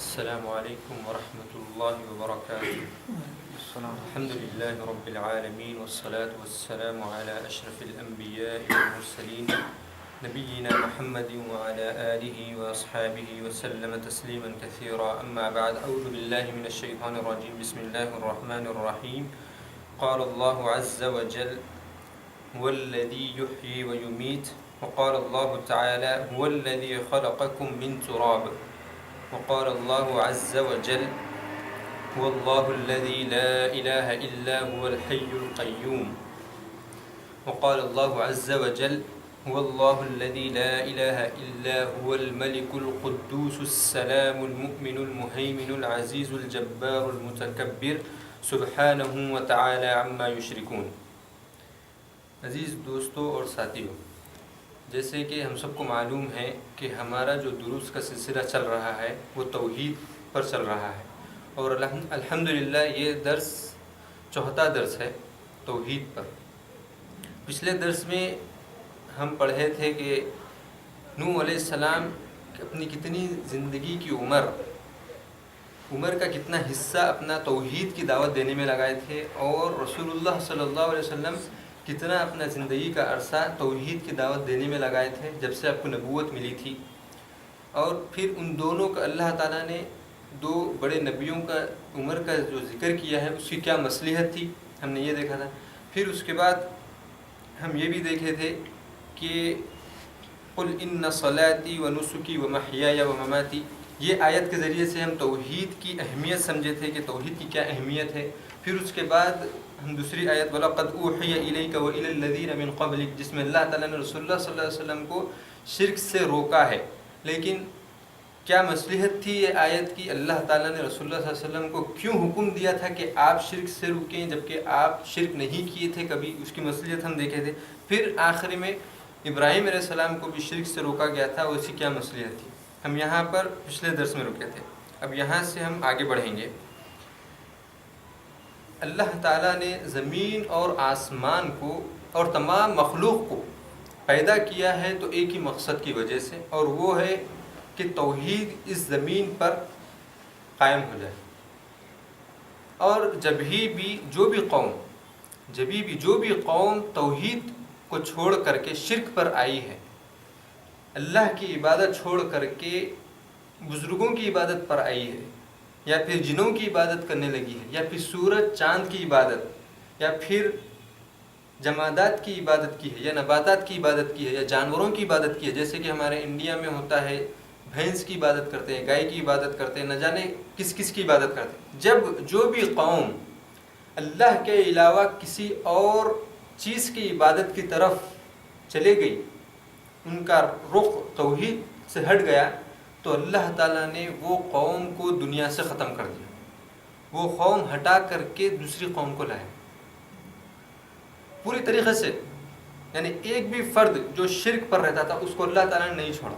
السلام عليكم ورحمة الله وبركاته. الحمد لله رب العالمين والصلاة والسلام على أشرف الأنبياء والمرسلين نبينا محمد وعلى آله وأصحابه وسلم تسليما كثيرا. أما بعد، أعوذ بالله من الشيطان الرجيم. بسم الله الرحمن الرحيم. قال الله عز وجل: هو الذي يحيي ويميت. وقال الله تعالى: هو الذي خلقكم من تراب. وقال الله عز وجل: هو الله الذي لا إله إلا هو الحي القيوم. وقال الله عز وجل: هو الله الذي لا إله إلا هو الملك القدوس السلام المؤمن المهيمن العزيز الجبار المتكبر سبحانه وتعالى عما يشركون. عزیز دوستوں اور ساتھیوں، جیسے کہ ہم سب کو معلوم ہے کہ ہمارا جو دروس کا سلسلہ چل رہا ہے وہ توحید پر چل رہا ہے، اور الحمدللہ یہ درس چوتھا درس ہے توحید پر. پچھلے درس میں ہم پڑھے تھے کہ نوح علیہ السلام اپنی کتنی زندگی کی عمر کا کتنا حصہ اپنا توحید کی دعوت دینے میں لگائے تھے، اور رسول اللہ صلی اللہ علیہ وسلم کتنا اپنا زندگی کا عرصہ توحید کی دعوت دینے میں لگائے تھے جب سے آپ کو نبوت ملی تھی. اور پھر ان دونوں کا اللہ تعالیٰ نے دو بڑے نبیوں کا عمر کا جو ذکر کیا ہے اس کی کیا مصلحت تھی، ہم نے یہ دیکھا تھا. پھر اس کے بعد ہم یہ بھی دیکھے تھے کہ قل ان صلاتی و نسکی و محیای و مماتی، یہ آیت کے ذریعے سے ہم توحید کی اہمیت سمجھے تھے کہ توحید کی کیا اہمیت ہے. پھر اس کے بعد ہم دوسری آیت وَلَقَدْ أُوحِيَ إِلَيْكَ وَإِلَى الَّذِينَ مِن قَبْلِكَ، جس میں اللہ تعالیٰ نے رسول اللہ صلی اللہ علیہ وسلم کو شرک سے روکا ہے. لیکن کیا مصلحت تھی یہ آیت کی؟ اللہ تعالیٰ نے رسول اللہ صلی اللہ علیہ وسلم کو کیوں حکم دیا تھا کہ آپ شرک سے رکیں جبکہ آپ شرک نہیں کیے تھے کبھی؟ اس کی مصلحت ہم دیکھے تھے. پھر آخر میں ابراہیم علیہ السلام کو بھی شرک سے روکا گیا تھا، اس کی کیا مصلحت تھی. ہم یہاں پر پچھلے درس میں رکے تھے. اب یہاں سے ہم آگے بڑھیں گے. اللہ تعالیٰ نے زمین اور آسمان کو اور تمام مخلوق کو پیدا کیا ہے تو ایک ہی مقصد کی وجہ سے، اور وہ ہے کہ توحید اس زمین پر قائم ہو جائے. اور جب بھی جو بھی قوم توحید کو چھوڑ کر کے شرک پر آئی ہے، اللہ کی عبادت چھوڑ کر کے بزرگوں کی عبادت پر آئی ہے، یا پھر جنوں کی عبادت کرنے لگی ہے، یا پھر سورج چاند کی عبادت، یا پھر جمادات کی عبادت کی ہے، یا نباتات کی عبادت کی ہے، یا جانوروں کی عبادت کی ہے، جیسے کہ ہمارے انڈیا میں ہوتا ہے بھینس کی عبادت کرتے ہیں، گائے کی عبادت کرتے ہیں، نہ جانے کس کس کی عبادت کرتے ہیں. جب جو بھی قوم اللہ کے علاوہ کسی اور چیز کی عبادت کی طرف چلے گئی، ان کا رخ توحید سے ہٹ گیا، تو اللہ تعالیٰ نے وہ قوم کو دنیا سے ختم کر دیا. وہ قوم ہٹا کر کے دوسری قوم کو لائے پوری طریقے سے. یعنی ایک بھی فرد جو شرک پر رہتا تھا اس کو اللہ تعالیٰ نے نہیں چھوڑا.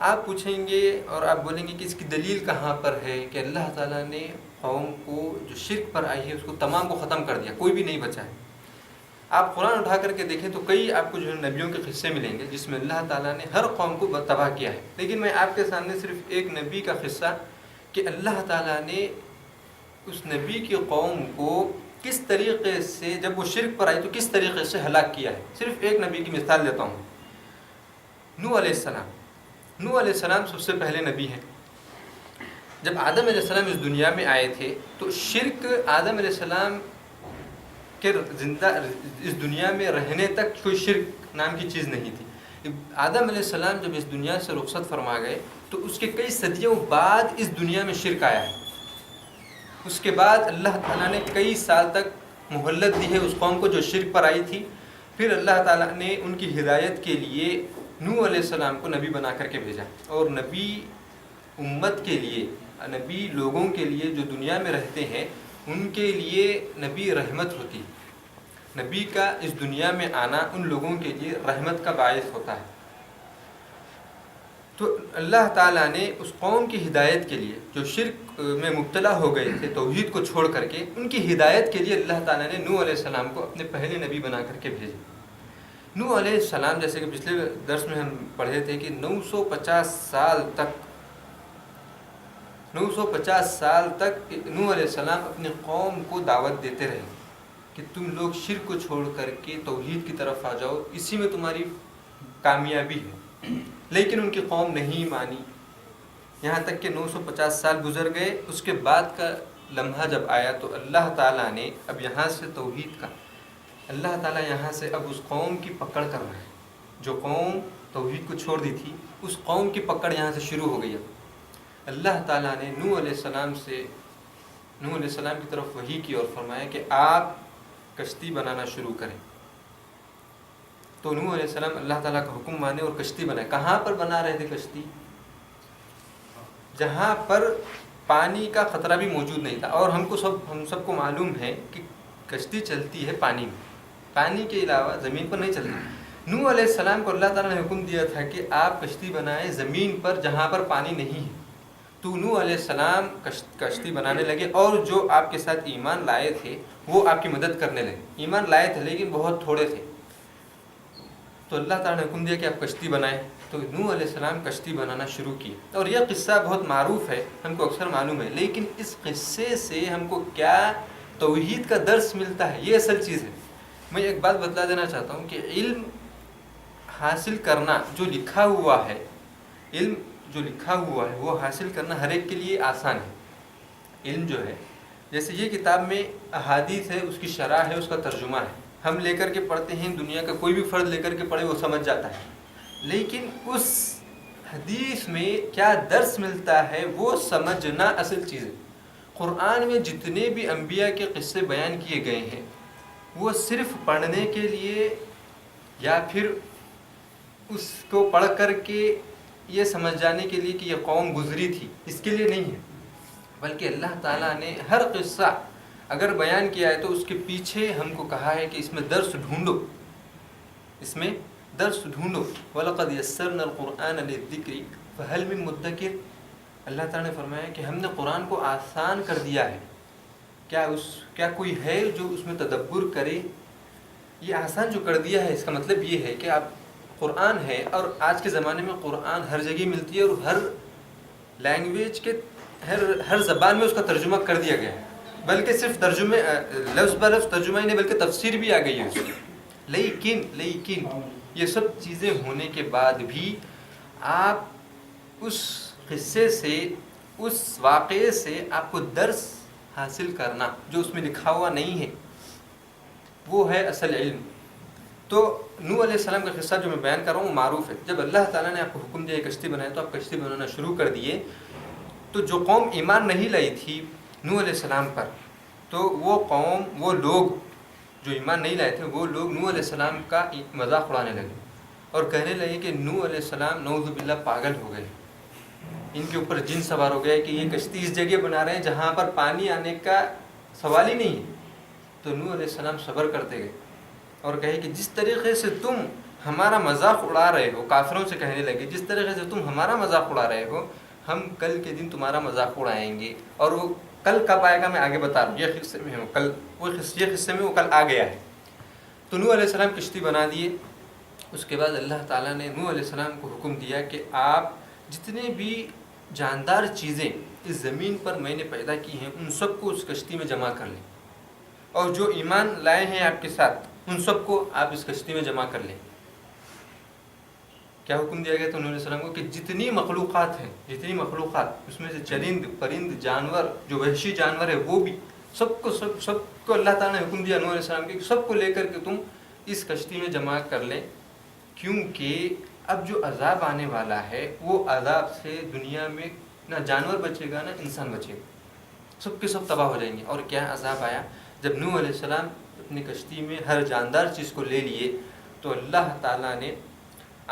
آپ پوچھیں گے اور آپ بولیں گے کہ اس کی دلیل کہاں پر ہے کہ اللہ تعالیٰ نے قوم کو جو شرک پر آئی ہے اس کو تمام کو ختم کر دیا، کوئی بھی نہیں بچا ہے. آپ قرآن اٹھا کر کے دیکھیں تو کئی آپ کو جو ہے نبیوں کے قصے ملیں گے جس میں اللہ تعالیٰ نے ہر قوم کو تباہ کیا ہے. لیکن میں آپ کے سامنے صرف ایک نبی کا قصہ کہ اللہ تعالیٰ نے اس نبی کی قوم کو کس طریقے سے جب وہ شرک پر آئی تو کس طریقے سے ہلاک کیا ہے. صرف ایک نبی کی مثال دیتا ہوں. نوح علیہ السلام سب سے پہلے نبی ہیں. جب آدم علیہ السلام اس دنیا میں آئے تھے تو شرک آدم علیہ السلام کہ زندہ اس دنیا میں رہنے تک کوئی شرک نام کی چیز نہیں تھی. آدم علیہ السلام جب اس دنیا سے رخصت فرما گئے تو اس کے کئی صدیوں بعد اس دنیا میں شرک آیا ہے. اس کے بعد اللہ تعالیٰ نے کئی سال تک مہلت دی ہے اس قوم کو جو شرک پر آئی تھی. پھر اللہ تعالیٰ نے ان کی ہدایت کے لیے نوح علیہ السلام کو نبی بنا کر کے بھیجا. اور نبی امت کے لیے، نبی لوگوں کے لیے جو دنیا میں رہتے ہیں ان کے لیے نبی رحمت ہوتی. نبی کا اس دنیا میں آنا ان لوگوں کے لیے رحمت کا باعث ہوتا ہے. تو اللہ تعالیٰ نے اس قوم کی ہدایت کے لیے جو شرک میں مبتلا ہو گئے تھے توحید کو چھوڑ کر کے، ان کی ہدایت کے لیے اللہ تعالیٰ نے نوح علیہ السلام کو اپنے پہلے نبی بنا کر کے بھیجا. نوح علیہ السلام جیسے کہ پچھلے درس میں ہم پڑھے تھے کہ 950 سال تک 950 سال تک نوح علیہ السلام اپنی قوم کو دعوت دیتے رہے کہ تم لوگ شرک کو چھوڑ کر کے توحید کی طرف آ جاؤ، اسی میں تمہاری کامیابی ہے، لیکن ان کی قوم نہیں مانی۔ یہاں تک کہ 950 سال گزر گئے، اس کے بعد کا لمحہ جب آیا تو اللہ تعالیٰ نے اب یہاں سے توحید کا، اللہ تعالیٰ یہاں سے اب اس قوم کی پکڑ کر رہا ہے، جو قوم توحید کو چھوڑ دی تھی اس قوم کی پکڑ یہاں سے شروع ہو گئی۔ اب اللہ تعالیٰ نے نوح علیہ السلام کی طرف وحی کی اور فرمایا کہ آپ کشتی بنانا شروع کریں۔ تو نوح علیہ السلام اللہ تعالیٰ کا حکم مانے اور کشتی بنائے۔ کہاں پر بنا رہے تھے کشتی؟ جہاں پر پانی کا خطرہ بھی موجود نہیں تھا، اور ہم سب کو معلوم ہے کہ کشتی چلتی ہے پانی میں، پانی کے علاوہ زمین پر نہیں چلتی۔ نوح علیہ السلام کو اللہ تعالیٰ نے حکم دیا تھا کہ آپ کشتی بنائیں زمین پر جہاں پر پانی نہیں ہے۔ تو نوح علیہ السلام کشتی بنانے لگے، اور جو آپ کے ساتھ ایمان لائے تھے وہ آپ کی مدد کرنے لگے۔ ایمان لائے تھے لیکن بہت تھوڑے تھے، تو اللہ تعالیٰ نے حکم دیا کہ آپ کشتی بنائیں۔ تو نوح علیہ السلام کشتی بنانا شروع کی، اور یہ قصہ بہت معروف ہے، ہم کو اکثر معلوم ہے، لیکن اس قصے سے ہم کو کیا توحید کا درس ملتا ہے، یہ اصل چیز ہے۔ میں ایک بات بتلا دینا چاہتا ہوں کہ علم حاصل کرنا جو لکھا ہوا ہے، علم جو لکھا ہوا ہے وہ حاصل کرنا ہر ایک کے لیے آسان ہے۔ علم جو ہے، جیسے یہ کتاب میں احادیث ہے، اس کی شرح ہے، اس کا ترجمہ ہے، ہم لے کر کے پڑھتے ہیں، دنیا کا کوئی بھی فرد لے کر کے پڑھے وہ سمجھ جاتا ہے، لیکن اس حدیث میں کیا درس ملتا ہے وہ سمجھنا اصل چیز ہے۔ قرآن میں جتنے بھی انبیاء کے قصے بیان کیے گئے ہیں وہ صرف پڑھنے کے لیے یا پھر اس کو پڑھ کر کے یہ سمجھ جانے کے لیے کہ یہ قوم گزری تھی، اس کے لیے نہیں ہے، بلکہ اللہ تعالیٰ نے ہر قصہ اگر بیان کیا ہے تو اس کے پیچھے ہم کو کہا ہے کہ اس میں درس ڈھونڈو، اس میں درس ڈھونڈو۔ وَلَقَدْ يَسَّرْنَا الْقُرْآنَ لِلذِّكْرِ فَهَلْ مِن مُدَّكِرٍ۔ اللہ تعالیٰ نے فرمایا کہ ہم نے قرآن کو آسان کر دیا ہے، کیا کوئی ہے جو اس میں تدبر کرے؟ یہ آسان جو کر دیا ہے اس کا مطلب یہ ہے کہ آپ قرآن ہے، اور آج کے زمانے میں قرآن ہر جگہ ملتی ہے، اور ہر لینگویج کے ہر زبان میں اس کا ترجمہ کر دیا گیا ہے، بلکہ صرف ترجمے لفظ بہ لفظ ترجمہ ہی نہیں بلکہ تفسیر بھی آ گئی ہے اس کی۔ لیکن یہ سب چیزیں ہونے کے بعد بھی آپ اس قصے سے، اس واقعے سے آپ کو درس حاصل کرنا جو اس میں لکھا ہوا نہیں ہے، وہ ہے اصل علم۔ تو نوح علیہ السلام کا قصہ جو میں بیان کر رہا ہوں وہ معروف ہے۔ جب اللہ تعالیٰ نے آپ کو حکم دیا کشتی بنائے تو آپ کشتی بنانا شروع کر دیے، تو جو قوم ایمان نہیں لائی تھی نوح علیہ السلام پر، تو وہ قوم، وہ لوگ جو ایمان نہیں لائے تھے، وہ لوگ نوح علیہ السلام کا مذاق اڑانے لگے اور کہنے لگے کہ نوح علیہ السلام نعوذ باللہ پاگل ہو گئے، ان کے اوپر جن سوار ہو گئے کہ یہ کشتی اس جگہ بنا رہے ہیں جہاں پر پانی آنے کا سوال ہی نہیں ہے۔ تو نوح علیہ السلام صبر کرتے گئے اور کہے کہ جس طریقے سے تم ہمارا مذاق اڑا رہے ہو، کافروں سے کہنے لگے جس طریقے سے تم ہمارا مذاق اڑا رہے ہو، ہم کل کے دن تمہارا مذاق اڑائیں گے، اور وہ کل کب آئے گا میں آگے بتا رہا ہوں، یہ قصے میں کل یہ قصے میں وہ کل آ گیا ہے۔ تو نوح علیہ السلام کشتی بنا دیے۔ اس کے بعد اللہ تعالیٰ نے نوح علیہ السلام کو حکم دیا کہ آپ جتنے بھی جاندار چیزیں اس زمین پر میں نے پیدا کی ہیں ان سب کو اس کشتی میں جمع کر لیں، اور جو ایمان لائے ہیں آپ کے ساتھ ان سب کو آپ اس کشتی میں جمع کر لیں۔ کیا حکم دیا گیا تو نوح علیہ السلام کو کہ جتنی مخلوقات ہیں، جتنی مخلوقات اس میں سے چرند پرند جانور جو وحشی جانور ہے وہ بھی سب کو اللہ تعالیٰ نے حکم دیا نوح علیہ السلام کے سب کو لے کر کے تم اس کشتی میں جمع کر لیں، کیونکہ اب جو عذاب آنے والا ہے وہ عذاب سے دنیا میں نہ جانور بچے گا نہ انسان بچے گا، سب کے سب تباہ ہو جائیں گے۔ اور کیا عذاب آیا؟ جب نوح علیہ السلام اپنی کشتی میں ہر جاندار چیز کو لے لیے تو اللہ تعالیٰ نے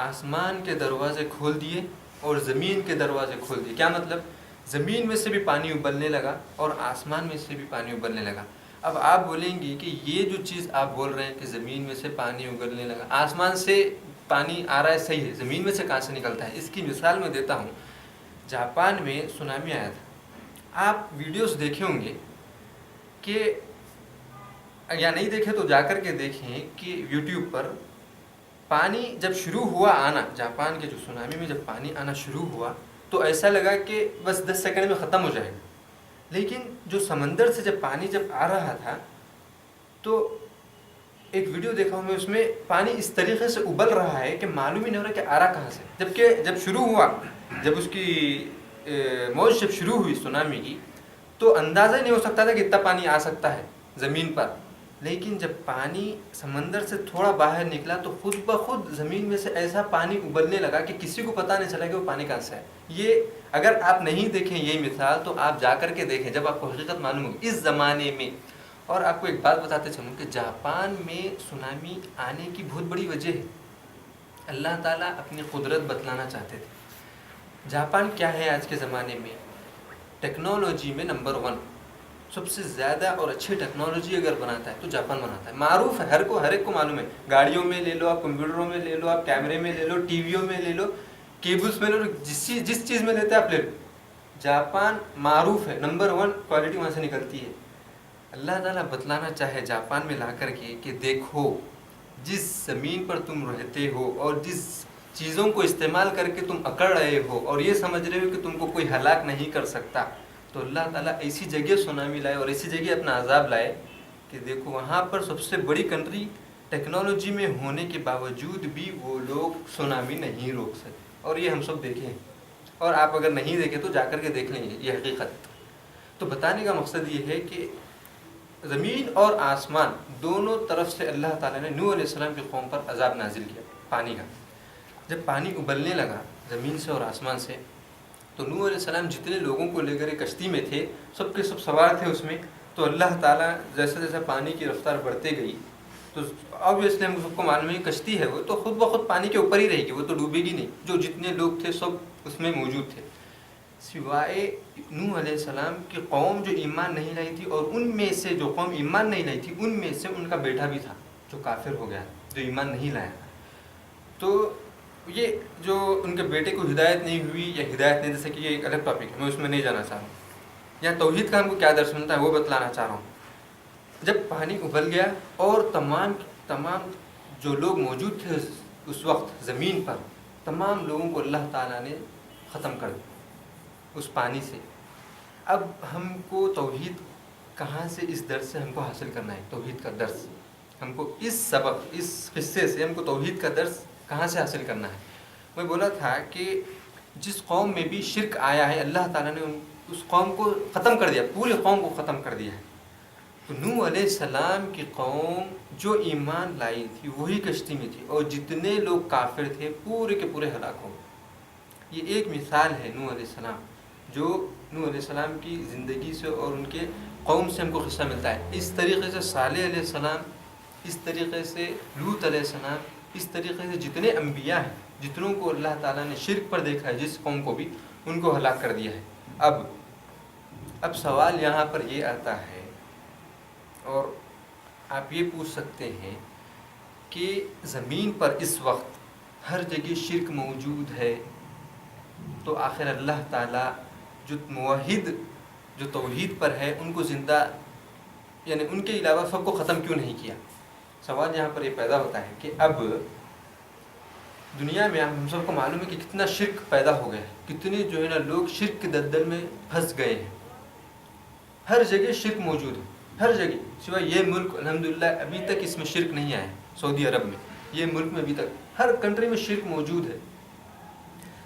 آسمان کے دروازے کھول دیے اور زمین کے دروازے کھول دیے۔ کیا مطلب؟ زمین میں سے بھی پانی ابلنے لگا اور آسمان میں سے بھی پانی ابلنے لگا۔ اب آپ بولیں گے کہ یہ جو چیز آپ بول رہے ہیں کہ زمین میں سے پانی ابلنے لگا، آسمان سے پانی آ رہا ہے صحیح ہے، زمین میں سے کہاں سے نکلتا ہے؟ اس کی مثال میں دیتا ہوں۔ جاپان میں سونامی آیا تھا، آپ ویڈیوز دیکھے ہوں گے کہ یا نہیں دیکھے تو جا کر کے دیکھیں کہ یوٹیوب پر پانی جب شروع ہوا آنا، جاپان کے جو سونامی میں جب پانی آنا شروع ہوا تو تو ایسا لگا کہ بس 10 سیکنڈ میں ختم ہو جائے گا. لیکن جو سمندر سے جب پانی جب آ رہا تھا تو ایک ویڈیو دیکھا ہوں میں، اس میں پانی اس طریقے سے ابل رہا ہے کہ معلوم ہی نہیں ہو رہا کہ آ رہا کہاں سے. جبکہ جب شروع ہوا، جب اس کی موج جب شروع ہوئی سونامی کی، تو اندازہ ہی نہیں ہو سکتا تھا کہ اتنا پانی آ سکتا ہے زمین پر. لیکن جب پانی سمندر سے تھوڑا باہر نکلا تو خود بخود زمین میں سے ایسا پانی ابلنے لگا کہ کسی کو پتہ نہیں چلا کہ وہ پانی کہاں سے ہے. یہ اگر آپ نہیں دیکھیں یہ مثال تو آپ جا کر کے دیکھیں جب آپ کو حقیقت معلوم ہوگی اس زمانے میں. اور آپ کو ایک بات بتاتے چلوں کہ جاپان میں سونامی آنے کی بہت بڑی وجہ ہے. اللہ تعالیٰ اپنی قدرت بتلانا چاہتے تھے. جاپان کیا ہے آج کے زمانے میں؟ ٹیکنالوجی میں نمبر 1. سب سے زیادہ اور اچھی ٹیکنالوجی اگر بناتا ہے تو جاپان بناتا ہے. معروف ہے، ہر ایک کو معلوم ہے. گاڑیوں میں لے لو آپ، کمپیوٹروں میں لے لو آپ، کیمرے میں لے لو، ٹی ویوں میں لے لو، کیبلز میں لے لو، جس چیز میں لیتے ہیں آپ لے لو. جاپان معروف ہے، نمبر 1 کوالٹی وہاں سے نکلتی ہے. اللہ تعالیٰ بتلانا چاہے جاپان میں لا کر کے کہ دیکھو جس زمین پر تم رہتے ہو اور جس چیزوں کو استعمال کر کے تم اکڑ رہے ہو اور یہ سمجھ رہے ہو کہ تم کو کوئی ہلاک نہیں کر سکتا، تو اللہ تعالیٰ ایسی جگہ سونامی لائے اور ایسی جگہ اپنا عذاب لائے کہ دیکھو وہاں پر سب سے بڑی کنٹری ٹیکنالوجی میں ہونے کے باوجود بھی وہ لوگ سونامی نہیں روک سکے. اور یہ ہم سب دیکھیں، اور آپ اگر نہیں دیکھیں تو جا کر کے دیکھ لیں گے یہ حقیقت. تو بتانے کا مقصد یہ ہے کہ زمین اور آسمان دونوں طرف سے اللہ تعالیٰ نے نوح علیہ السلام کی قوم پر عذاب نازل کیا پانی کا. جب پانی ابلنے لگا زمین سے اور آسمان سے تو نوح علیہ السلام جتنے لوگوں کو لے کر کشتی میں تھے سب کے سب سوار تھے اس میں. تو اللہ تعالیٰ جیسے جیسے پانی کی رفتار بڑھتے گئی تو آبویسلی ہم سب کو معلوم ہے کشتی ہے وہ تو خود بخود پانی کے اوپر ہی رہے گی، وہ تو ڈوبے گی نہیں. جو جتنے لوگ تھے سب اس میں موجود تھے سوائے نوح علیہ السلام کی قوم جو ایمان نہیں لائی تھی. اور ان میں سے جو قوم ایمان نہیں لائی تھی ان میں سے ان کا بیٹا بھی تھا جو کافر ہو گیا، جو ایمان نہیں لایا. تو یہ جو ان کے بیٹے کو ہدایت نہیں ہوئی یا ہدایت نہیں، جیسے کہ یہ ایک الگ ٹاپک ہے، میں اس میں نہیں جانا چاہ رہا ہوں. یہاں توحید کا ہم کو کیا درس ملتا ہے وہ بتلانا چاہ رہا ہوں. جب پانی ابل گیا اور تمام جو لوگ موجود تھے اس وقت زمین پر، تمام لوگوں کو اللہ تعالیٰ نے ختم کر دیا اس پانی سے. اب ہم کو توحید کہاں سے اس درس سے ہم کو حاصل کرنا ہے؟ توحید کا درس ہم کو اس سبق اس قصے سے ہم کو توحید کا درس کہاں سے حاصل کرنا ہے؟ میں بولا تھا کہ جس قوم میں بھی شرک آیا ہے اللہ تعالیٰ نے اس قوم کو ختم کر دیا، پوری قوم کو ختم کر دیا ہے. تو نوح علیہ السلام کی قوم جو ایمان لائی تھی وہی کشتی میں تھی اور جتنے لوگ کافر تھے پورے کے پورے ہلاک ہو. یہ ایک مثال ہے نوح علیہ السلام، جو نوح علیہ السلام کی زندگی سے اور ان کے قوم سے ہم کو قصہ ملتا ہے. اس طریقے سے صالح علیہ السلام، اس طریقے سے لوط علیہ السلام، اس طریقے سے جتنے انبیاء ہیں جتنوں کو اللہ تعالیٰ نے شرک پر دیکھا ہے، جس قوم کو بھی ان کو ہلاک کر دیا ہے. اب سوال یہاں پر یہ آتا ہے اور آپ یہ پوچھ سکتے ہیں کہ زمین پر اس وقت ہر جگہ شرک موجود ہے تو آخر اللہ تعالیٰ جو موحد جو توحید پر ہے ان کو زندہ یعنی ان کے علاوہ سب کو ختم کیوں نہیں کیا؟ سوال یہاں پر یہ پیدا ہوتا ہے کہ اب دنیا میں ہم سب کو معلوم ہے کہ کتنا شرک پیدا ہو گیا ہے، کتنے جو ہے نا لوگ شرک کے دلدل میں پھنس گئے ہیں. ہر جگہ شرک موجود ہے، ہر جگہ سوائے یہ ملک الحمدللہ ابھی تک اس میں شرک نہیں آیا ہے. سعودی عرب میں یہ ملک میں ابھی تک ہر کنٹری میں شرک موجود ہے.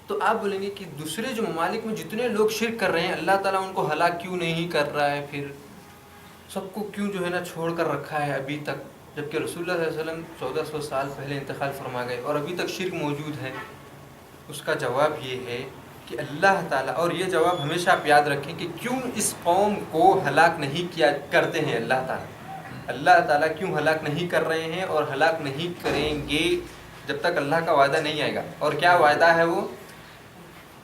تو آپ بولیں گے کہ دوسرے جو ممالک میں جتنے لوگ شرک کر رہے ہیں اللہ تعالیٰ ان کو ہلاک کیوں نہیں کر رہا ہے؟ پھر سب کو کیوں جو ہے نا چھوڑ کر رکھا ہے ابھی تک، جبکہ رسول اللہ صلی اللہ علیہ وسلم 1400 سال پہلے انتقال فرما گئے اور ابھی تک شرک موجود ہے؟ اس کا جواب یہ ہے کہ اللہ تعالیٰ، اور یہ جواب ہمیشہ آپ یاد رکھیں کہ کیوں اس قوم کو ہلاک نہیں کیا کرتے ہیں اللہ تعالیٰ کیوں ہلاک نہیں کر رہے ہیں اور ہلاک نہیں کریں گے جب تک اللہ کا وعدہ نہیں آئے گا. اور کیا وعدہ ہے وہ؟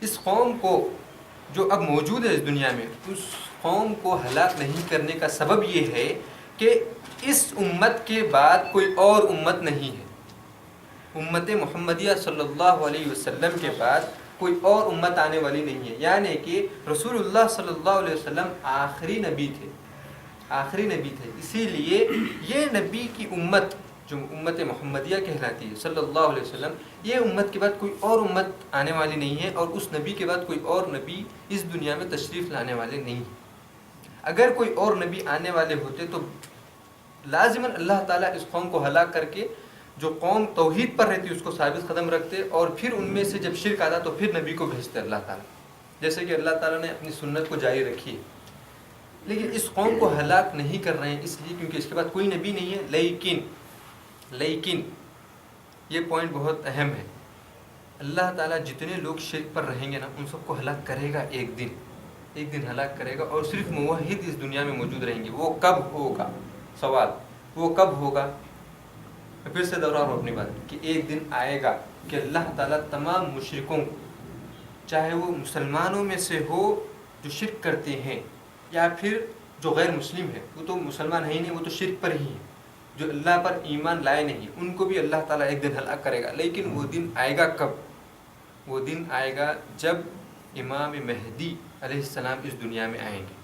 اس قوم کو جو اب موجود ہے اس دنیا میں، اس قوم کو ہلاک نہیں کرنے کا سبب یہ ہے کہ اس امت کے بعد کوئی اور امت نہیں ہے. امت محمدیہ صلی اللہ علیہ وسلم کے بعد کوئی اور امت آنے والی نہیں ہے. یعنی کہ رسول اللہ صلی اللہ علیہ وسلم آخری نبی تھے. اسی لیے یہ نبی کی امت جو امت محمدیہ کہلاتی ہے صلی اللہ علیہ وسلم، یہ امت کے بعد کوئی اور امت آنے والی نہیں ہے، اور اس نبی کے بعد کوئی اور نبی اس دنیا میں تشریف لانے والے نہیں ہیں۔ اگر کوئی اور نبی آنے والے ہوتے تو لازماً اللہ تعالیٰ اس قوم کو ہلاک کر کے جو قوم توحید پر رہتی اس کو ثابت قدم رکھتے، اور پھر ان میں سے جب شرک آتا تو پھر نبی کو بھیجتے اللہ تعالیٰ، جیسے کہ اللہ تعالیٰ نے اپنی سنت کو جاری رکھی ہے۔ لیکن اس قوم کو ہلاک نہیں کر رہے ہیں اس لیے کیونکہ اس کے بعد کوئی نبی نہیں ہے، لیکن یہ پوائنٹ بہت اہم ہے، اللہ تعالیٰ جتنے لوگ شرک پر رہیں گے نا ان سب کو ہلاک کرے گا، ایک دن ہلاک کرے گا، اور صرف موحد اس دنیا میں موجود رہیں گے۔ وہ کب ہوگا؟ سوال وہ کب ہوگا؟ پھر سے دوہراؤں اپنی بات کہ ایک دن آئے گا کہ اللہ تعالیٰ تمام مشرکوں کو، چاہے وہ مسلمانوں میں سے ہو جو شرک کرتے ہیں یا پھر جو غیر مسلم ہے، وہ تو مسلمان ہے ہی نہیں، وہ تو شرک پر ہی ہے، جو اللہ پر ایمان لائے نہیں، ان کو بھی اللہ تعالیٰ ایک دن ہلاک کرے گا۔ لیکن وہ دن آئے گا کب؟ وہ دن آئے گا جب امام مہدی علیہ السلام اس دنیا میں آئیں گے۔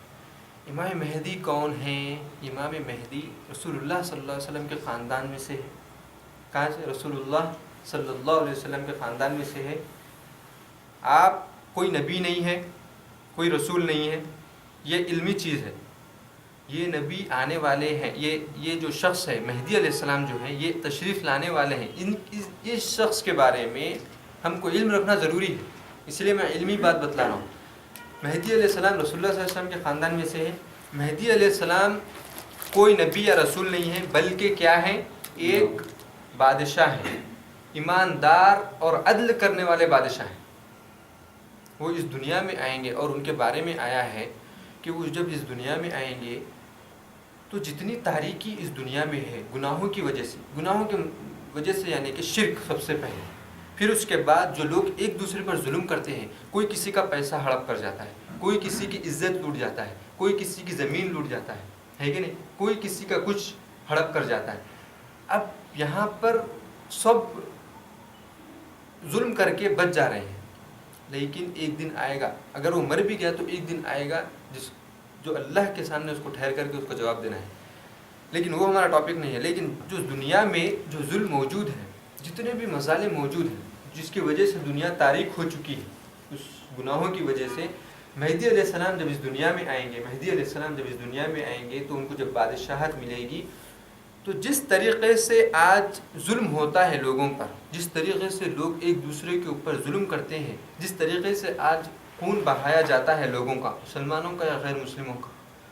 امام مہدی کون ہیں؟ امام مہدی رسول اللہ صلی اللہ علیہ وسلم کے خاندان میں سے ہے۔ کہاں سے؟ رسول اللہ صلی اللہ علیہ وسلم کے خاندان میں سے ہے۔ آپ کوئی نبی نہیں ہے، کوئی رسول نہیں ہے، یہ علمی چیز ہے، یہ نبی آنے والے ہیں، یہ جو شخص ہے مہدی علیہ السلام جو ہے یہ تشریف لانے والے ہیں۔ اس شخص کے بارے میں ہم کو علم رکھنا ضروری ہے، اس لیے میں علمی بات بتلا رہا ہوں۔ مہدی علیہ السلام رسول اللہ صلی اللہ علیہ وسلم کے خاندان میں سے ہے۔ مہدی علیہ السلام کوئی نبی یا رسول نہیں ہے، بلکہ کیا ہے؟ ایک بادشاہ ہے، ایماندار اور عدل کرنے والے بادشاہ ہیں۔ وہ اس دنیا میں آئیں گے اور ان کے بارے میں آیا ہے کہ وہ جب اس دنیا میں آئیں گے تو جتنی تاریکی اس دنیا میں ہے گناہوں کی وجہ سے یعنی کہ شرک سب سے پہلے، پھر اس کے بعد جو لوگ ایک دوسرے پر ظلم کرتے ہیں، کوئی کسی کا پیسہ ہڑپ کر جاتا ہے، کوئی کسی کی عزت لوٹ جاتا ہے، کوئی کسی کی زمین لوٹ جاتا ہے کہ نہیں؟ کوئی کسی کا کچھ ہڑپ کر جاتا ہے۔ اب یہاں پر سب ظلم کر کے بچ جا رہے ہیں، لیکن ایک دن آئے گا، اگر وہ مر بھی گیا تو ایک دن آئے گا جو اللہ کے سامنے اس کو ٹھہر کر کے اس کو جواب دینا ہے۔ لیکن وہ ہمارا ٹاپک نہیں ہے۔ لیکن جو دنیا میں جو ظلم موجود ہے، جتنے بھی مظالم موجود ہیں، جس کی وجہ سے دنیا تاریک ہو چکی ہے، اس گناہوں کی وجہ سے مہدی علیہ السلام جب اس دنیا میں آئیں گے تو ان کو جب بادشاہت ملے گی تو جس طریقے سے آج ظلم ہوتا ہے لوگوں پر، جس طریقے سے لوگ ایک دوسرے کے اوپر ظلم کرتے ہیں، جس طریقے سے آج خون بہایا جاتا ہے لوگوں کا، مسلمانوں کا یا غیر مسلموں کا،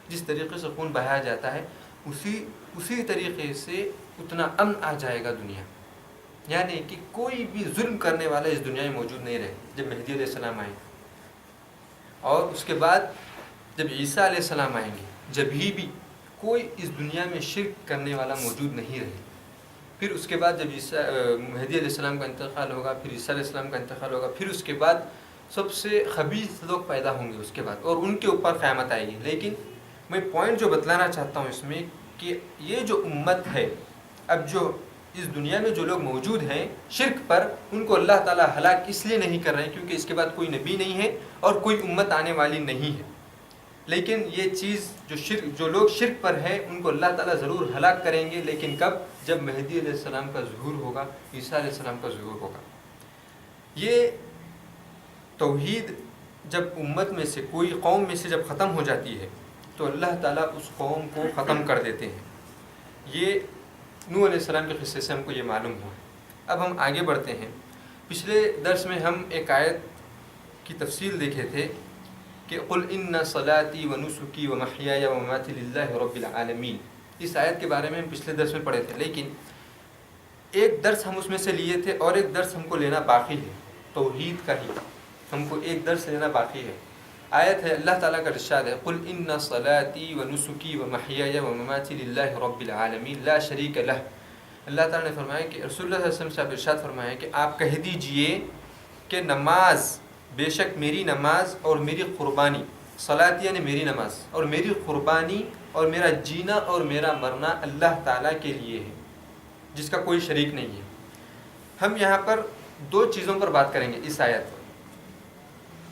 جس طریقے سے خون بہایا جاتا ہے، اسی طریقے سے اتنا امن آ جائے گا دنیا، یعنی کہ کوئی بھی ظلم کرنے والا اس دنیا میں موجود نہیں رہے جب مہدی علیہ السلام آئیں گے۔ اور اس کے بعد جب عیسیٰ علیہ السلام آئیں گے، جب ہی بھی کوئی اس دنیا میں شرک کرنے والا موجود نہیں رہے۔ پھر اس کے بعد جب مہدی علیہ السلام کا انتقال ہوگا، پھر عیسیٰ علیہ السلام کا انتقال ہوگا، پھر اس کے بعد سب سے خبیث لوگ پیدا ہوں گے اس کے بعد، اور ان کے اوپر قیامت آئے گی۔ لیکن میں پوائنٹ جو بتلانا چاہتا ہوں اس میں کہ یہ جو امت ہے، اب جو اس دنیا میں جو لوگ موجود ہیں شرک پر، ان کو اللہ تعالیٰ ہلاک اس لیے نہیں کر رہے ہیں کیونکہ اس کے بعد کوئی نبی نہیں ہے اور کوئی امت آنے والی نہیں ہے۔ لیکن یہ چیز جو لوگ شرک پر ہے ان کو اللہ تعالیٰ ضرور ہلاک کریں گے، لیکن کب؟ جب مہدی علیہ السلام کا ظہور ہوگا، عیسیٰ علیہ السلام کا ظہور ہوگا۔ یہ توحید جب امت میں سے کوئی قوم میں سے جب ختم ہو جاتی ہے تو اللہ تعالیٰ اس قوم کو ختم کر دیتے ہیں۔ یہ نوح علیہ السلام کے قصے سے ہم کو یہ معلوم ہوا۔ اب ہم آگے بڑھتے ہیں۔ پچھلے درس میں ہم ایک آیت کی تفصیل دیکھے تھے کہ قل ان صلاتی و نسکی و محیای و مماتی للہ رب العالمین، اس آیت کے بارے میں ہم پچھلے درس میں پڑھے تھے، لیکن ایک درس ہم اس میں سے لیے تھے اور ایک درس ہم کو لینا باقی ہے، توحید کا ہی ہم کو ایک درس لینا باقی ہے۔ آیت ہے، اللہ تعالیٰ کا ارشاد ہے، قل ان صلاتی و نسکی و محیای و مماتی للہ رب العالمین لا شریک لہ۔ اللہ تعالیٰ نے فرمایا کہ رسول اللہ صلی اللہ علیہ وسلم سے آپ ارشاد فرمایا کہ آپ کہہ دیجئے کہ نماز، بے شک میری نماز اور میری قربانی، صلاۃ یعنی میری نماز اور میری قربانی اور میرا جینا اور میرا مرنا اللہ تعالیٰ کے لیے ہے، جس کا کوئی شریک نہیں ہے۔ ہم یہاں پر دو چیزوں پر بات کریں گے اس آیت پر۔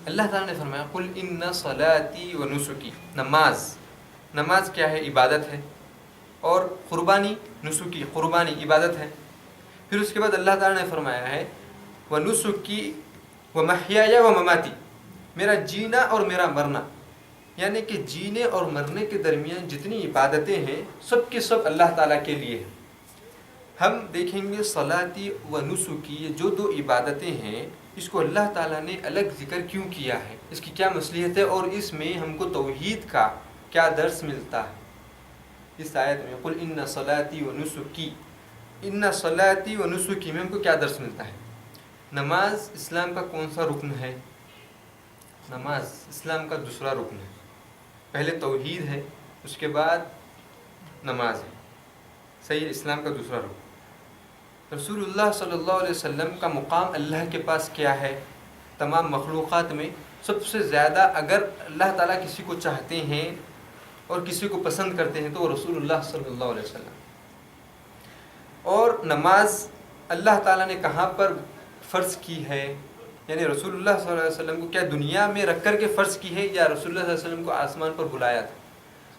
اللہ تعالیٰ نے فرمایا قل ان صلاتی و نسکی، نماز کیا ہے؟ عبادت ہے، اور قربانی نسکی قربانی عبادت ہے. پھر اس کے بعد اللہ تعالیٰ نے فرمایا ہے وَنُسُكِي وَمَحْيَايَ وَمَمَاتِي، میرا جینا اور میرا مرنا، یعنی کہ جینے اور مرنے کے درمیان جتنی عبادتیں ہیں سب کے سب اللہ تعالیٰ کے لیے ہیں. ہم دیکھیں گے صلاتی و نسکی، یہ جو دو عبادتیں ہیں اس کو اللہ تعالیٰ نے الگ ذکر کیوں کیا ہے، اس کی کیا مصلحت ہے، اور اس میں ہم کو توحید کا کیا درس ملتا ہے. اس آیت میں قل ان صلاتی و نسکی، ان صلاتی و نسکی میں ہم کو کیا درس ملتا ہے. نماز اسلام کا کون سا رکن ہے؟ نماز اسلام کا دوسرا رکن ہے. پہلے توحید ہے، اس کے بعد نماز ہے. صحیح ہے، اسلام کا دوسرا رکن. رسول اللہ صلی اللہ علیہ وسلم کا مقام اللہ کے پاس کیا ہے؟ تمام مخلوقات میں سب سے زیادہ اگر اللہ تعالیٰ کسی کو چاہتے ہیں اور کسی کو پسند کرتے ہیں تو وہ رسول اللہ صلی اللہ علیہ وسلم. اور نماز اللہ تعالیٰ نے کہاں پر فرض کی ہے؟ یعنی رسول اللہ صلی اللہ علیہ وسلم کو کیا دنیا میں رکھ کر کے فرض کی ہے یا رسول اللہ صلی اللہ علیہ وسلم کو آسمان پر بلایا تھا؟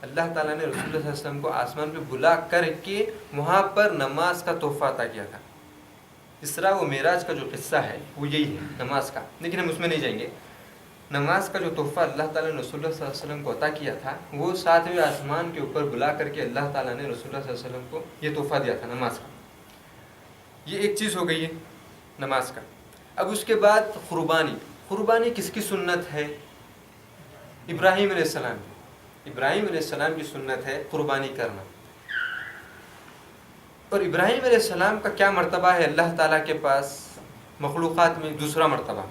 اللہ تعالیٰ نے رسول اللہ صلی اللہ علیہ وسلم کو آسمان پہ بلا کر کے وہاں پر نماز کا تحفہ عطا کیا تھا. اسراء و معراج کا جو قصہ ہے وہ یہی ہے نماز کا، لیکن ہم اس میں نہیں جائیں گے. نماز کا جو تحفہ اللہ تعالیٰ نے رسول اللہ صلی اللہ علیہ وسلم کو عطا کیا تھا وہ 7ویں آسمان کے اوپر بلا کر کے اللہ تعالیٰ نے رسول اللہ صلی اللہ علیہ وسلم کو یہ تحفہ دیا تھا نماز کا. یہ ایک چیز ہو گئی ہے نماز کا. اب اس کے بعد قربانی. قربانی کس کی سنت ہے؟ ابراہیم علیہ السلام. ابراہیم علیہ السلام کی سنت ہے قربانی کرنا. اور ابراہیم علیہ السلام کا کیا مرتبہ ہے اللہ تعالیٰ کے پاس مخلوقات میں؟ دوسرا مرتبہ.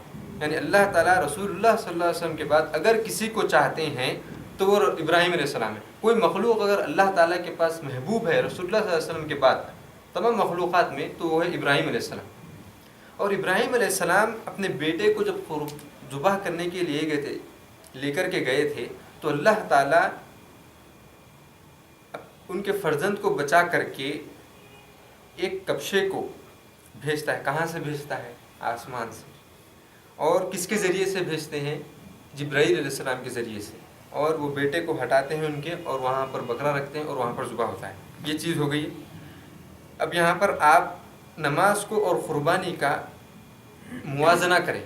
یعنی اللہ تعالیٰ رسول اللہ صلی اللہ علیہ وسلم کے بعد اگر کسی کو چاہتے ہیں تو وہ ابراہیم علیہ السلام ہے. کوئی مخلوق اگر اللہ تعالیٰ کے پاس محبوب ہے رسول اللہ صلی اللہ علیہ وسلم کے بعد تمام مخلوقات میں تو وہ ہے ابراہیم علیہ السلام. اور ابراہیم علیہ السلام اپنے بیٹے کو جب ذبح کرنے کے لیے لے کر کے گئے تھے تو اللہ تعالیٰ ان کے فرزند کو بچا کر کے ایک کبشے کو بھیجتا ہے. کہاں سے بھیجتا ہے؟ آسمان سے. اور کس کے ذریعے سے بھیجتے ہیں؟ جبرائیل علیہ السلام کے ذریعے سے. اور وہ بیٹے کو ہٹاتے ہیں ان کے اور وہاں پر بکرا رکھتے ہیں اور وہاں پر ذبح ہوتا ہے. یہ چیز ہو گئی. اب یہاں پر آپ نماز کو اور قربانی کا موازنہ کریں،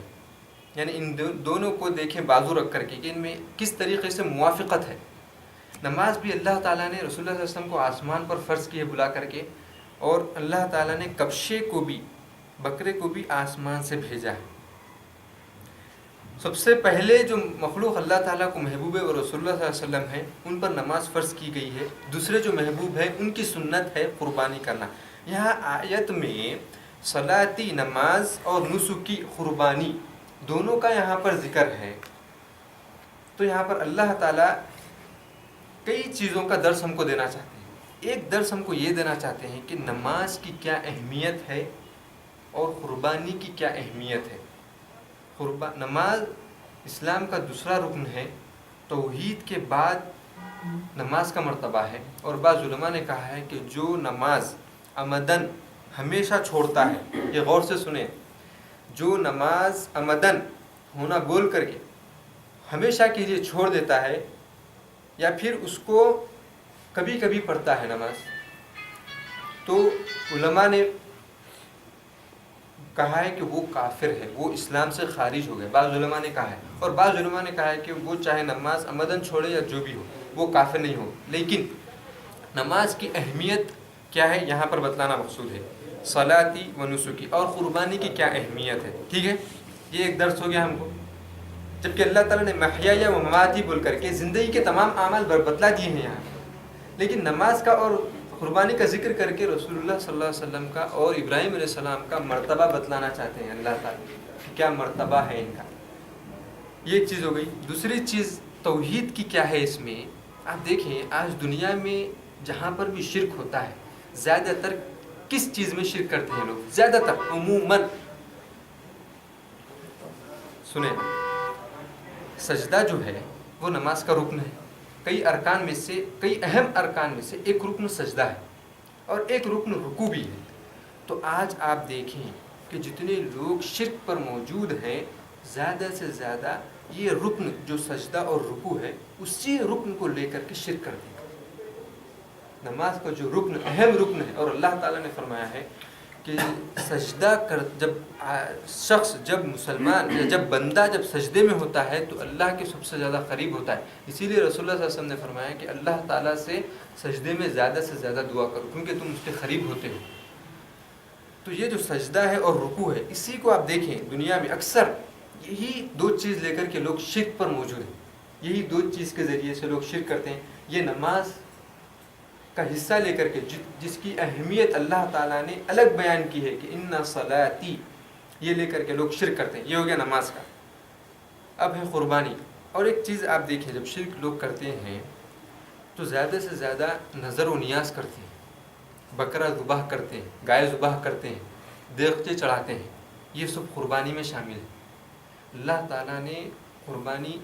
یعنی ان دونوں کو دیکھیں بازو رکھ کر کے کہ ان میں کس طریقے سے موافقت ہے. نماز بھی اللہ تعالیٰ نے رسول اللہ صلی اللہ علیہ وسلم کو آسمان پر فرض کی ہے بلا کر کے، اور اللہ تعالیٰ نے کبشے کو بھی بکرے کو بھی آسمان سے بھیجا ہے. سب سے پہلے جو مخلوق اللہ تعالیٰ کو محبوب ہے وہ رسول اللہ صلی اللہ علیہ وسلم ہے، ان پر نماز فرض کی گئی ہے. دوسرے جو محبوب ہے ان کی سنت ہے قربانی کرنا. یہاں آیت میں صلاتی نماز اور نسکی قربانی دونوں کا یہاں پر ذکر ہے. تو یہاں پر اللہ تعالیٰ کئی چیزوں کا درس ہم کو دینا چاہتے ہیں. ایک درس ہم کو یہ دینا چاہتے ہیں کہ نماز کی کیا اہمیت ہے اور قربانی کی کیا اہمیت ہے. نماز اسلام کا دوسرا رکن ہے. توحید کے بعد نماز کا مرتبہ ہے. اور بعض علماء نے کہا ہے کہ جو نماز عمدن ہمیشہ چھوڑتا ہے، یہ غور سے سنیں، جو نماز عمدن ہونا بول کر کے ہمیشہ کے لیے چھوڑ دیتا ہے یا پھر اس کو کبھی کبھی پڑھتا ہے نماز، تو علماء نے کہا ہے کہ وہ کافر ہے، وہ اسلام سے خارج ہو گیا. بعض علماء نے کہا ہے، اور بعض علماء نے کہا ہے کہ وہ چاہے نماز عمدن چھوڑے یا جو بھی ہو وہ کافر نہیں ہو. لیکن نماز کی اہمیت کیا ہے یہاں پر بتلانا مقصود ہے. صلاتی و نسکی اور قربانی کی کیا اہمیت ہے. ٹھیک ہے، یہ ایک درس ہو گیا ہم کو. جبکہ اللہ تعالیٰ نے محیا و مماتی بول کر کے زندگی کے تمام اعمال بتلا دیے ہیں یہاں، لیکن نماز کا اور قربانی کا ذکر کر کے رسول اللہ صلی اللہ علیہ وسلم کا اور ابراہیم علیہ السلام کا مرتبہ بتلانا چاہتے ہیں اللہ تعالیٰ کہ کیا مرتبہ ہے ان کا. یہ ایک چیز ہو گئی. دوسری چیز توحید کی کیا ہے. اس میں آپ دیکھیں آج دنیا میں جہاں پر بھی شرک ہوتا ہے زیادہ تر کس چیز میں شرک کرتے ہیں لوگ؟ زیادہ تر عموماً سنیں، سجدہ جو ہے وہ نماز کا رکن ہے. کئی ارکان میں سے، کئی اہم ارکان میں سے ایک رکن سجدہ ہے اور ایک رکن رکوع بھی ہے. تو آج آپ دیکھیں کہ جتنے لوگ شرک پر موجود ہیں زیادہ سے زیادہ یہ رکن جو سجدہ اور رکوع ہے اسی رکن کو لے کر کے شرک کرتے ہیں. نماز کا جو رکن اہم رکن ہے، اور اللہ تعالیٰ نے فرمایا ہے کہ سجدہ جب مسلمان یا جب بندہ جب سجدے میں ہوتا ہے تو اللہ کے سب سے زیادہ قریب ہوتا ہے. اسی لیے رسول اللہ صلی اللہ علیہ وسلم نے فرمایا کہ اللہ تعالیٰ سے سجدے میں زیادہ سے زیادہ دعا کرو کیونکہ تم اس کے قریب ہوتے ہو. تو یہ جو سجدہ ہے اور رکوع ہے، اسی کو آپ دیکھیں دنیا میں اکثر یہی دو چیز لے کر کے لوگ شرک پر موجود ہیں. یہی دو چیز کے ذریعے سے لوگ شرک کرتے ہیں. یہ نماز کا حصہ لے کر کے جس کی اہمیت اللہ تعالیٰ نے الگ بیان کی ہے کہ ان صلاتی، یہ لے کر کے لوگ شرک کرتے ہیں. یہ ہو گیا نماز کا. اب ہے قربانی. اور ایک چیز آپ دیکھیں، جب شرک لوگ کرتے ہیں تو زیادہ سے زیادہ نظر و نیاز کرتے ہیں، بکرا ذبح کرتے ہیں، گائے ذبح کرتے ہیں، دیگچے چڑھاتے ہیں. یہ سب قربانی میں شامل ہے. اللہ تعالیٰ نے قربانی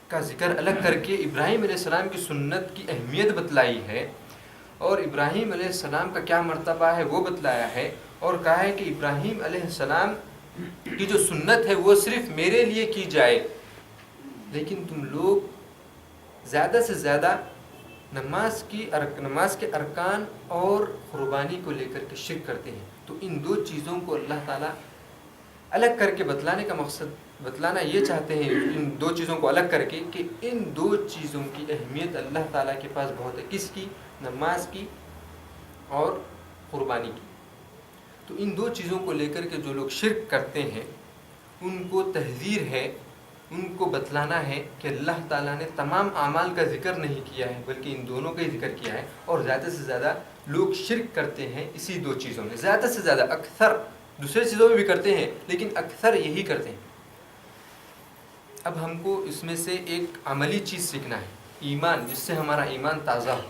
کا ذکر الگ کر کے ابراہیم علیہ السلام کی سنت کی اہمیت بتلائی ہے، اور ابراہیم علیہ السلام کا کیا مرتبہ ہے وہ بتلایا ہے، اور کہا ہے کہ ابراہیم علیہ السلام کی جو سنت ہے وہ صرف میرے لیے کی جائے. لیکن تم لوگ زیادہ سے زیادہ نماز کے ارکان اور قربانی کو لے کر کے شرک کرتے ہیں. تو ان دو چیزوں کو اللہ تعالیٰ الگ کر کے بتلانے کا مقصد، بتلانا یہ چاہتے ہیں ان دو چیزوں کو الگ کر کے کہ ان دو چیزوں کی اہمیت اللہ تعالیٰ کے پاس بہت ہے. کس کی؟ نماز کی اور قربانی کی. تو ان دو چیزوں کو لے کر کے جو لوگ شرک کرتے ہیں ان کو تحذیر ہے، ان کو بتلانا ہے کہ اللہ تعالیٰ نے تمام اعمال کا ذکر نہیں کیا ہے بلکہ ان دونوں کا ہی ذکر کیا ہے. اور زیادہ سے زیادہ لوگ شرک کرتے ہیں اسی دو چیزوں میں. زیادہ سے زیادہ، اکثر دوسرے چیزوں میں بھی کرتے ہیں لیکن اکثر یہی کرتے ہیں. اب ہم کو اس میں سے ایک عملی چیز سیکھنا ہے، ایمان، جس سے ہمارا ایمان تازہ ہو.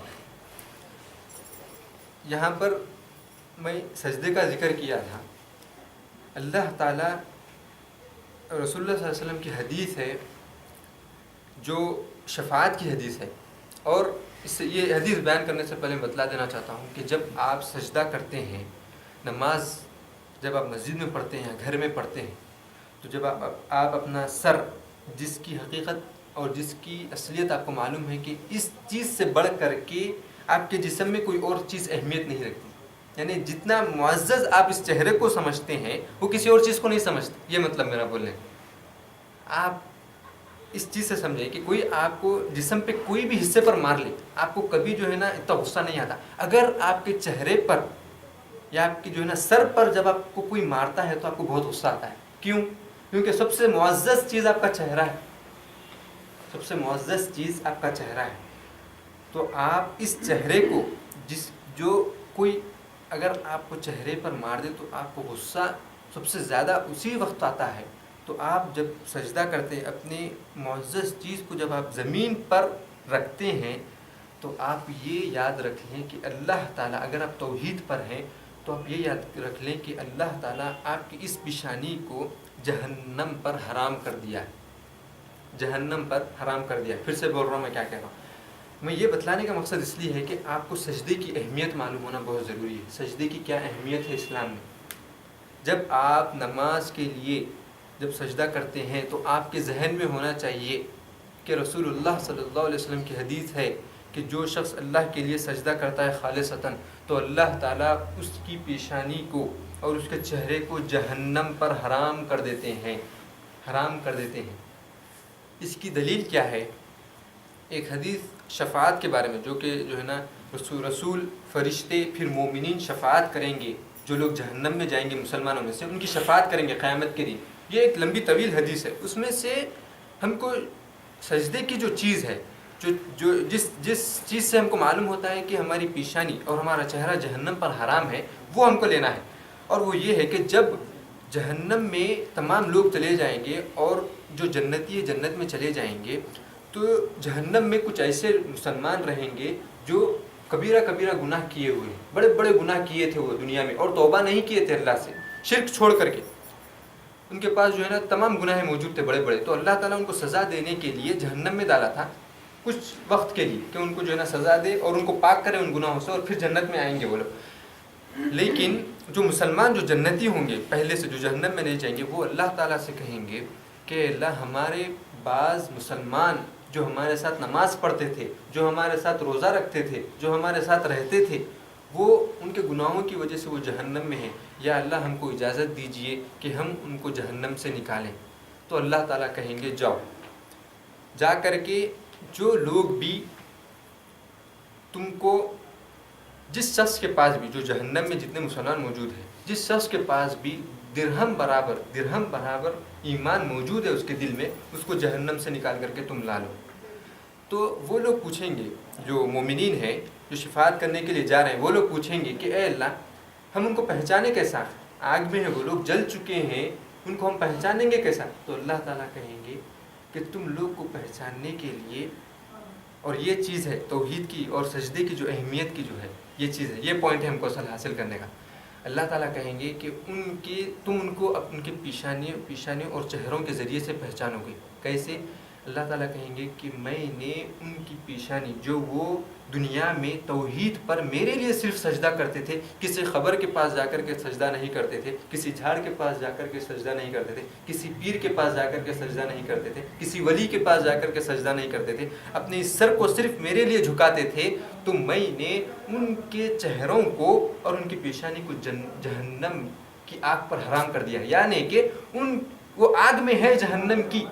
یہاں پر میں سجدے کا ذکر کیا تھا. اللہ تعالیٰ، رسول اللہ صلی اللہ علیہ وسلم کی حدیث ہے جو شفاعت کی حدیث ہے، اور اس سے یہ حدیث بیان کرنے سے پہلے بتلا دینا چاہتا ہوں کہ جب آپ سجدہ کرتے ہیں، نماز جب آپ مسجد میں پڑھتے ہیں یا گھر میں پڑھتے ہیں، تو جب آپ اپنا سر، جس کی حقیقت اور جس کی اصلیت آپ کو معلوم ہے کہ اس چیز سے بڑھ کر کے آپ کے جسم میں کوئی اور چیز اہمیت نہیں رکھتی، یعنی جتنا معزز آپ اس چہرے کو سمجھتے ہیں وہ کسی اور چیز کو نہیں سمجھتے. یہ مطلب میرا بولنے کا. آپ اس چیز سے سمجھیں کہ کوئی آپ کو جسم پہ کوئی بھی حصے پر مار لے، آپ کو کبھی جو ہے نا اتنا غصہ نہیں آتا. اگر آپ کے چہرے پر یا آپ کی جو ہے نا سر پر جب آپ کو کوئی مارتا ہے تو آپ کو بہت غصہ آتا ہے. کیوں؟ کیونکہ سب سے معزز چیز آپ کا چہرہ ہے. سب سے معزز چیز آپ کا چہرہ ہے. تو آپ اس چہرے کو اگر آپ کو چہرے پر مار دے تو آپ کو غصہ سب سے زیادہ اسی وقت آتا ہے. تو آپ جب سجدہ کرتے ہیں، اپنی معزز چیز کو جب آپ زمین پر رکھتے ہیں تو آپ یہ یاد رکھ لیں کہ اللہ تعالیٰ، اگر آپ توحید پر ہیں تو آپ یہ یاد رکھ لیں کہ اللہ تعالیٰ آپ کی اس پیشانی کو جہنم پر حرام کر دیا ہے. جہنم پر حرام کر دیا ہے. پھر سے بول رہا ہوں، میں کیا کہہ رہا ہوں. میں یہ بتلانے کا مقصد اس لیے ہے کہ آپ کو سجدے کی اہمیت معلوم ہونا بہت ضروری ہے. سجدے کی کیا اہمیت ہے اسلام میں. جب آپ نماز کے لیے جب سجدہ کرتے ہیں تو آپ کے ذہن میں ہونا چاہیے کہ رسول اللہ صلی اللہ علیہ وسلم کی حدیث ہے کہ جو شخص اللہ کے لیے سجدہ کرتا ہے خالصتاً تو اللہ تعالیٰ اس کی پیشانی کو اور اس کے چہرے کو جہنم پر حرام کر دیتے ہیں. حرام کر دیتے ہیں. اس کی دلیل کیا ہے؟ ایک حدیث شفاعت کے بارے میں جو ہے نا رسول، فرشتے، پھر مومنین شفاعت کریں گے. جو لوگ جہنم میں جائیں گے مسلمانوں میں سے، ان کی شفاعت کریں گے قیامت کے دن. یہ ایک لمبی طویل حدیث ہے. اس میں سے ہم کو سجدے کی جو چیز ہے، جس چیز سے ہم کو معلوم ہوتا ہے کہ ہماری پیشانی اور ہمارا چہرہ جہنم پر حرام ہے، وہ ہم کو لینا ہے. اور وہ یہ ہے کہ جب جہنم میں تمام لوگ چلے جائیں گے اور جو جنتی جنت میں چلے جائیں گے، تو جہنم میں کچھ ایسے مسلمان رہیں گے جو کبیرہ گناہ کیے ہوئے ہیں. بڑے بڑے گناہ کیے تھے وہ دنیا میں اور توبہ نہیں کیے تھے اللہ سے، شرک چھوڑ کر کے. ان کے پاس جو ہے نا تمام گناہ موجود تھے بڑے بڑے. تو اللہ تعالیٰ ان کو سزا دینے کے لیے جہنم میں ڈالا تھا کچھ وقت کے لیے کہ ان کو جو ہے نا سزا دے اور ان کو پاک کرے ان گناہوں سے، اور پھر جنت میں آئیں گے وہ لوگ. لیکن جو مسلمان جو جنتی ہوں گے پہلے سے، جو جہنم میں نہیں جائیں گے، وہ اللہ تعالیٰ سے کہیں گے کہ اللہ، ہمارے بعض مسلمان جو ہمارے ساتھ نماز پڑھتے تھے، جو ہمارے ساتھ روزہ رکھتے تھے، جو ہمارے ساتھ رہتے تھے، وہ ان کے گناہوں کی وجہ سے وہ جہنم میں ہیں، یا اللہ ہم کو اجازت دیجئے کہ ہم ان کو جہنم سے نکالیں۔ تو اللہ تعالیٰ کہیں گے جاؤ، جا کر کے جو لوگ بھی تم کو، جس شخص کے پاس بھی، جو جہنم میں جتنے مسلمان موجود ہیں، جس شخص کے پاس بھی درہم برابر ایمان موجود ہے اس کے دل میں، اس کو جہنم سے نکال کر کے تم لا لو۔ تو وہ لوگ پوچھیں گے، جو مومنین ہیں، جو شفاعت کرنے کے لیے جا رہے ہیں، وہ لوگ پوچھیں گے کہ اے اللہ، ہم ان کو پہچانے کیسا؟ آگ میں ہیں وہ لوگ، جل چکے ہیں، ان کو ہم پہچانیں گے کیسا؟ تو اللہ تعالیٰ کہیں گے کہ تم لوگ کو پہچاننے کے لیے، اور یہ چیز ہے توحید کی اور سجدے کی جو اہمیت کی جو ہے، یہ چیز ہے، یہ پوائنٹ ہے ہم کو اصل حاصل کرنے کا۔ اللہ تعالیٰ کہیں گے کہ تم ان کو ان کے پیشانیوں اور چہروں کے ذریعے سے پہچانو گے۔ کیسے؟ اللہ تعالیٰ کہیں گے کہ میں نے ان کی پیشانی، جو وہ دنیا میں توحید پر میرے لیے صرف سجدہ کرتے تھے، کسی خبر کے پاس جا کر کے سجدہ نہیں کرتے تھے، کسی جھاڑ کے پاس جا کر کے سجدہ نہیں کرتے تھے، کسی پیر کے پاس جا کر کے سجدہ نہیں کرتے تھے، کسی ولی کے پاس جا کر کے سجدہ نہیں کرتے تھے، اپنے سر کو صرف میرے لیے جھکاتے تھے، تو میں نے ان کے چہروں کو اور ان کی پیشانی کو جہنم کی آگ پر حرام کر دیا۔ یعنی کہ وہ آگ میں ہے، جہنم کی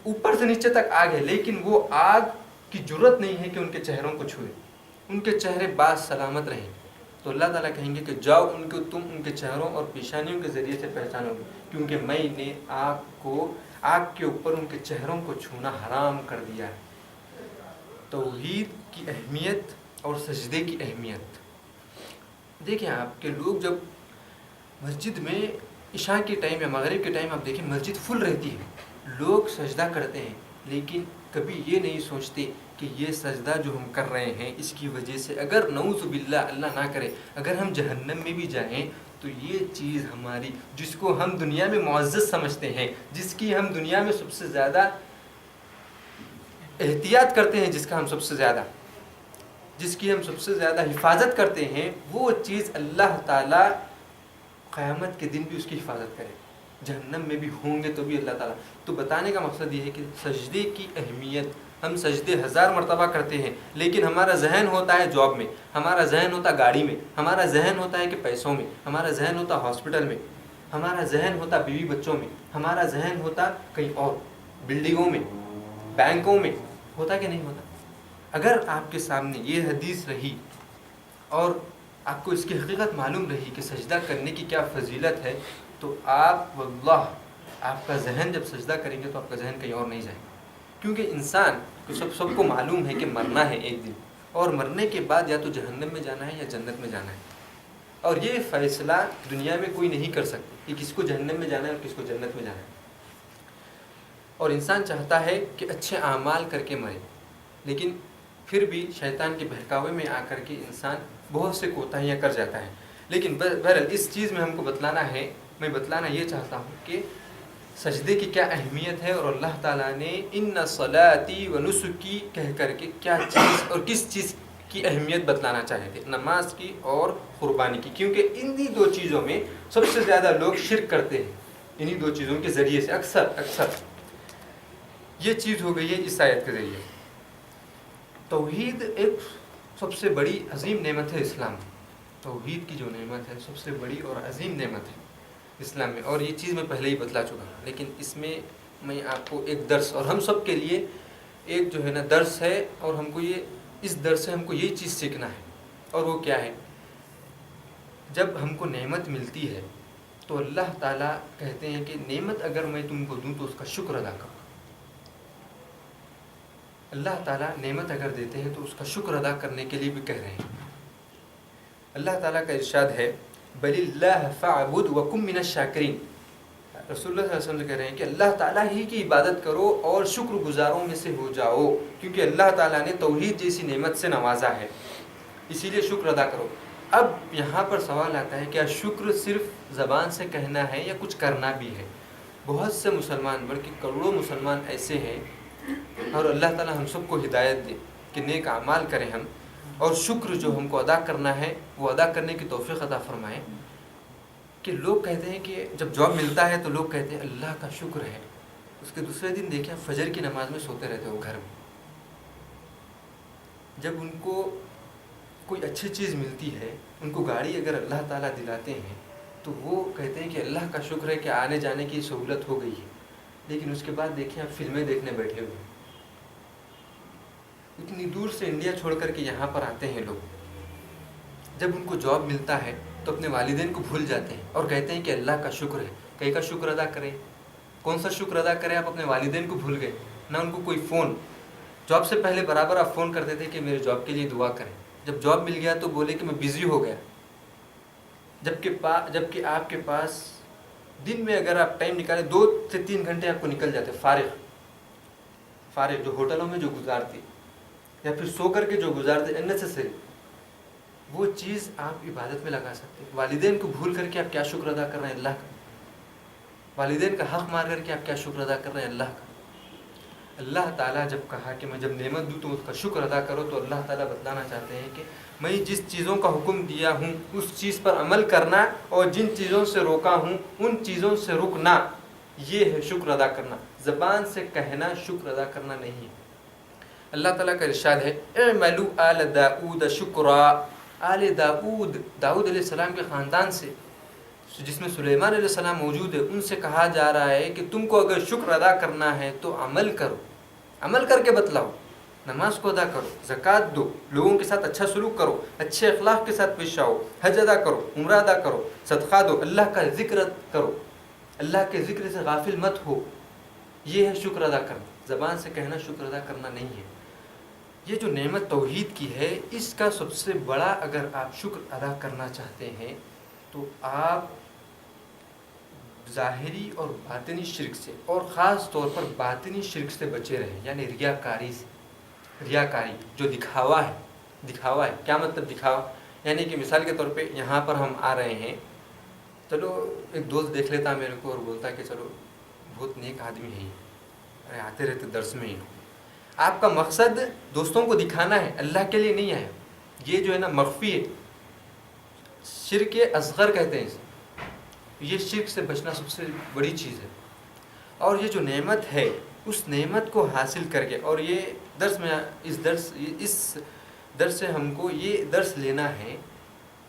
اوپر سے نیچے تک آگ ہے، لیکن وہ آگ کی جرت نہیں ہے کہ ان کے چہروں کو چھوئے، ان کے چہرے باز سلامت رہیں۔ تو اللہ تعالیٰ کہیں گے کہ جاؤ، ان کو تم ان کے چہروں اور پیشانیوں کے ذریعے سے پہچانو گے، کیونکہ میں نے آگ کے اوپر ان کے چہروں کو چھونا حرام کر دیا ہے۔ توحید کی اہمیت اور سجدے کی اہمیت دیکھیں آپ، کہ لوگ جب مسجد میں عشاء کے ٹائم یا مغرب کے ٹائم آپ دیکھیں مسجد فل رہتی ہے، لوگ سجدہ کرتے ہیں، لیکن کبھی یہ نہیں سوچتے کہ یہ سجدہ جو ہم کر رہے ہیں اس کی وجہ سے اگر نعوذ باللہ اللہ نہ کرے اگر ہم جہنم میں بھی جائیں تو یہ چیز ہماری، جس کو ہم دنیا میں معزز سمجھتے ہیں، جس کی ہم دنیا میں سب سے زیادہ احتیاط کرتے ہیں، جس کی ہم سب سے زیادہ حفاظت کرتے ہیں، وہ چیز اللہ تعالیٰ قیامت کے دن بھی اس کی حفاظت کرے، جہنم میں بھی ہوں گے تو بھی اللہ تعالیٰ۔ تو بتانے کا مقصد یہ ہے کہ سجدے کی اہمیت، ہم سجدے 1000 مرتبہ کرتے ہیں، لیکن ہمارا ذہن ہوتا ہے جاب میں، ہمارا ذہن ہوتا ہے گاڑی میں، ہمارا ذہن ہوتا ہے کہ پیسوں میں، ہمارا ذہن ہوتا ہے ہاسپٹل میں، ہمارا ذہن ہوتا ہے بیوی بچوں میں، ہمارا ذہن ہوتا کہیں اور بلڈنگوں میں، بینکوں میں، ہوتا کہ نہیں ہوتا؟ اگر آپ کے سامنے یہ حدیث رہی اور آپ کو اس کی حقیقت معلوم رہی کہ سجدہ کرنے کی کیا فضیلت ہے، تو آپ واللہ آپ کا ذہن جب سجدہ کریں گے تو آپ کا ذہن کہیں اور نہیں جائے گا، کیونکہ انسان کو سب کو معلوم ہے کہ مرنا ہے ایک دن، اور مرنے کے بعد یا تو جہنم میں جانا ہے یا جنت میں جانا ہے، اور یہ فیصلہ دنیا میں کوئی نہیں کر سکتا کہ کس کو جہنم میں جانا ہے اور کس کو جنت میں جانا ہے۔ اور انسان چاہتا ہے کہ اچھے اعمال کر کے مرے، لیکن پھر بھی شیطان کے بہکاوے میں آ کر کے انسان بہت سے کوتاہیاں کر جاتا ہے۔ لیکن بہرحال اس چیز میں ہم کو میں بتلانا یہ چاہتا ہوں کہ سجدے کی کیا اہمیت ہے، اور اللہ تعالیٰ نے ان صلاتی و نسکی کہہ کر کے کیا چیز اور کس چیز کی اہمیت بتلانا چاہے تھے، نماز کی اور قربانی کی، کیونکہ انہی دو چیزوں میں سب سے زیادہ لوگ شرک کرتے ہیں، انہی دو چیزوں کے ذریعے سے اکثر یہ چیز ہو گئی ہے اس آیت کے ذریعے۔ توحید ایک سب سے بڑی عظیم نعمت ہے اسلام میں، توحید کی جو نعمت ہے سب سے بڑی اور عظیم نعمت ہے اسلام میں، اور یہ چیز میں پہلے ہی بتلا چکا ہوں، لیکن اس میں میں آپ کو ایک درس، اور ہم سب کے لیے ایک جو ہے نا درس ہے، اور ہم کو اس درس سے ہم کو یہ چیز سیکھنا ہے، اور وہ کیا ہے؟ جب ہم کو نعمت ملتی ہے تو اللہ تعالیٰ کہتے ہیں کہ نعمت اگر میں تم کو دوں تو اس کا شکر ادا کرو۔ اللہ تعالیٰ نعمت اگر دیتے ہیں تو اس کا شکر ادا کرنے کے لیے بھی کہہ رہے ہیں۔ اللہ تعالیٰ کا ارشاد ہے بل اللہ فاعبد وکن من الشاکرین، رسول اللہ صلی اللہ علیہ وسلم کہہ رہے ہیں کہ اللہ تعالیٰ ہی کی عبادت کرو اور شکر گزاروں میں سے ہو جاؤ، کیونکہ اللہ تعالیٰ نے توحید جیسی نعمت سے نوازا ہے، اسی لیے شکر ادا کرو۔ اب یہاں پر سوال آتا ہے کیا شکر صرف زبان سے کہنا ہے یا کچھ کرنا بھی ہے؟ بہت سے مسلمان بلکہ کروڑوں مسلمان ایسے ہیں، اور اللہ تعالیٰ ہم سب کو ہدایت دے کہ نیک اعمال کریں ہم، اور شکر جو ہم کو ادا کرنا ہے وہ ادا کرنے کی توفیق عطا فرمائے۔ کہ لوگ کہتے ہیں کہ جب جاب ملتا ہے تو لوگ کہتے ہیں اللہ کا شکر ہے، اس کے دوسرے دن دیکھیں فجر کی نماز میں سوتے رہتے ہو گھر میں. جب ان کو کوئی اچھی چیز ملتی ہے، ان کو گاڑی اگر اللہ تعالیٰ دلاتے ہیں تو وہ کہتے ہیں کہ اللہ کا شکر ہے کہ آنے جانے کی سہولت ہو گئی ہے. لیکن اس کے بعد دیکھیں آپ فلمیں دیکھنے بیٹھے ہوئے ہیں. اتنی دور سے انڈیا چھوڑ کر کے یہاں پر آتے ہیں لوگ. جب ان کو جاب ملتا ہے تو اپنے والدین کو بھول جاتے ہیں اور کہتے ہیں کہ اللہ کا شکر ہے. کہیں کا شکر ادا کریں؟ کون سا شکر ادا کریں؟ آپ اپنے والدین کو بھول گئے. نہ ان کو کوئی فون. جاب سے پہلے برابر آپ فون کرتے تھے کہ میرے جاب کے لیے دعا کریں. جب جاب مل گیا تو بولے کہ میں بزی ہو گیا. جبکہ آپ کے پاس دن میں اگر آپ ٹائم نکالیں 2 سے 3 گھنٹے آپ کو نکل جاتے فارغ جو ہوٹلوں میں جو گزارتے یا پھر سو کر کے جو گزارتے اننیسیسری، وہ چیز آپ عبادت میں لگا سکتے. والدین کو بھول کر کے آپ کیا شکر ادا کر رہے ہیں اللہ کا؟ والدین کا حق مار کر کے آپ کیا شکر ادا کر رہے ہیں اللہ کا؟ اللہ تعالیٰ جب کہا کہ میں جب نعمت دوں تو اس کا شکر ادا کرو، تو اللہ تعالیٰ بتلانا چاہتے ہیں کہ میں جس چیزوں کا حکم دیا ہوں اس چیز پر عمل کرنا، اور جن چیزوں سے روکا ہوں ان چیزوں سے رکنا، یہ ہے شکر ادا کرنا. زبان سے کہنا شکر ادا کرنا نہیں ہے. اللہ تعالیٰ کا ارشاد ہے اعملوا آل داؤد شکرا. آل داؤد علیہ السلام کے خاندان سے، جس میں سلیمان علیہ السلام موجود ہے، ان سے کہا جا رہا ہے کہ تم کو اگر شکر ادا کرنا ہے تو عمل کرو. عمل کر کے بتلاؤ. نماز کو ادا کرو، زکوٰۃ دو، لوگوں کے ساتھ اچھا سلوک کرو، اچھے اخلاق کے ساتھ پیش آؤ، حج ادا کرو، عمرہ ادا کرو، صدقہ دو، اللہ کا ذکر کرو، اللہ کے ذکر سے غافل مت ہو. یہ ہے شکر ادا کرنا. زبان سے کہنا شکر ادا کرنا نہیں ہے. یہ جو نعمت توحید کی ہے، اس کا سب سے بڑا اگر آپ شکر ادا کرنا چاہتے ہیں تو آپ ظاہری اور باطنی شرک سے، اور خاص طور پر باطنی شرک سے بچے رہیں، یعنی ریاکاری سے. ریاکاری جو دکھاوا ہے. کیا مطلب دکھاوا؟ یعنی کہ مثال کے طور پہ یہاں پر ہم آ رہے ہیں، چلو ایک دوست دیکھ لیتا میرے کو اور بولتا کہ چلو بہت نیک آدمی ہے، ارے آتے رہتے درس میں ہی. آپ کا مقصد دوستوں کو دکھانا ہے، اللہ کے لیے نہیں ہے. یہ جو ہے نا مخفی ہے، شرک اصغر کہتے ہیں اسے. یہ شرک سے بچنا سب سے بڑی چیز ہے. اور یہ جو نعمت ہے اس نعمت کو حاصل کر کے، اور یہ درس میں اس درس سے ہم کو یہ درس لینا ہے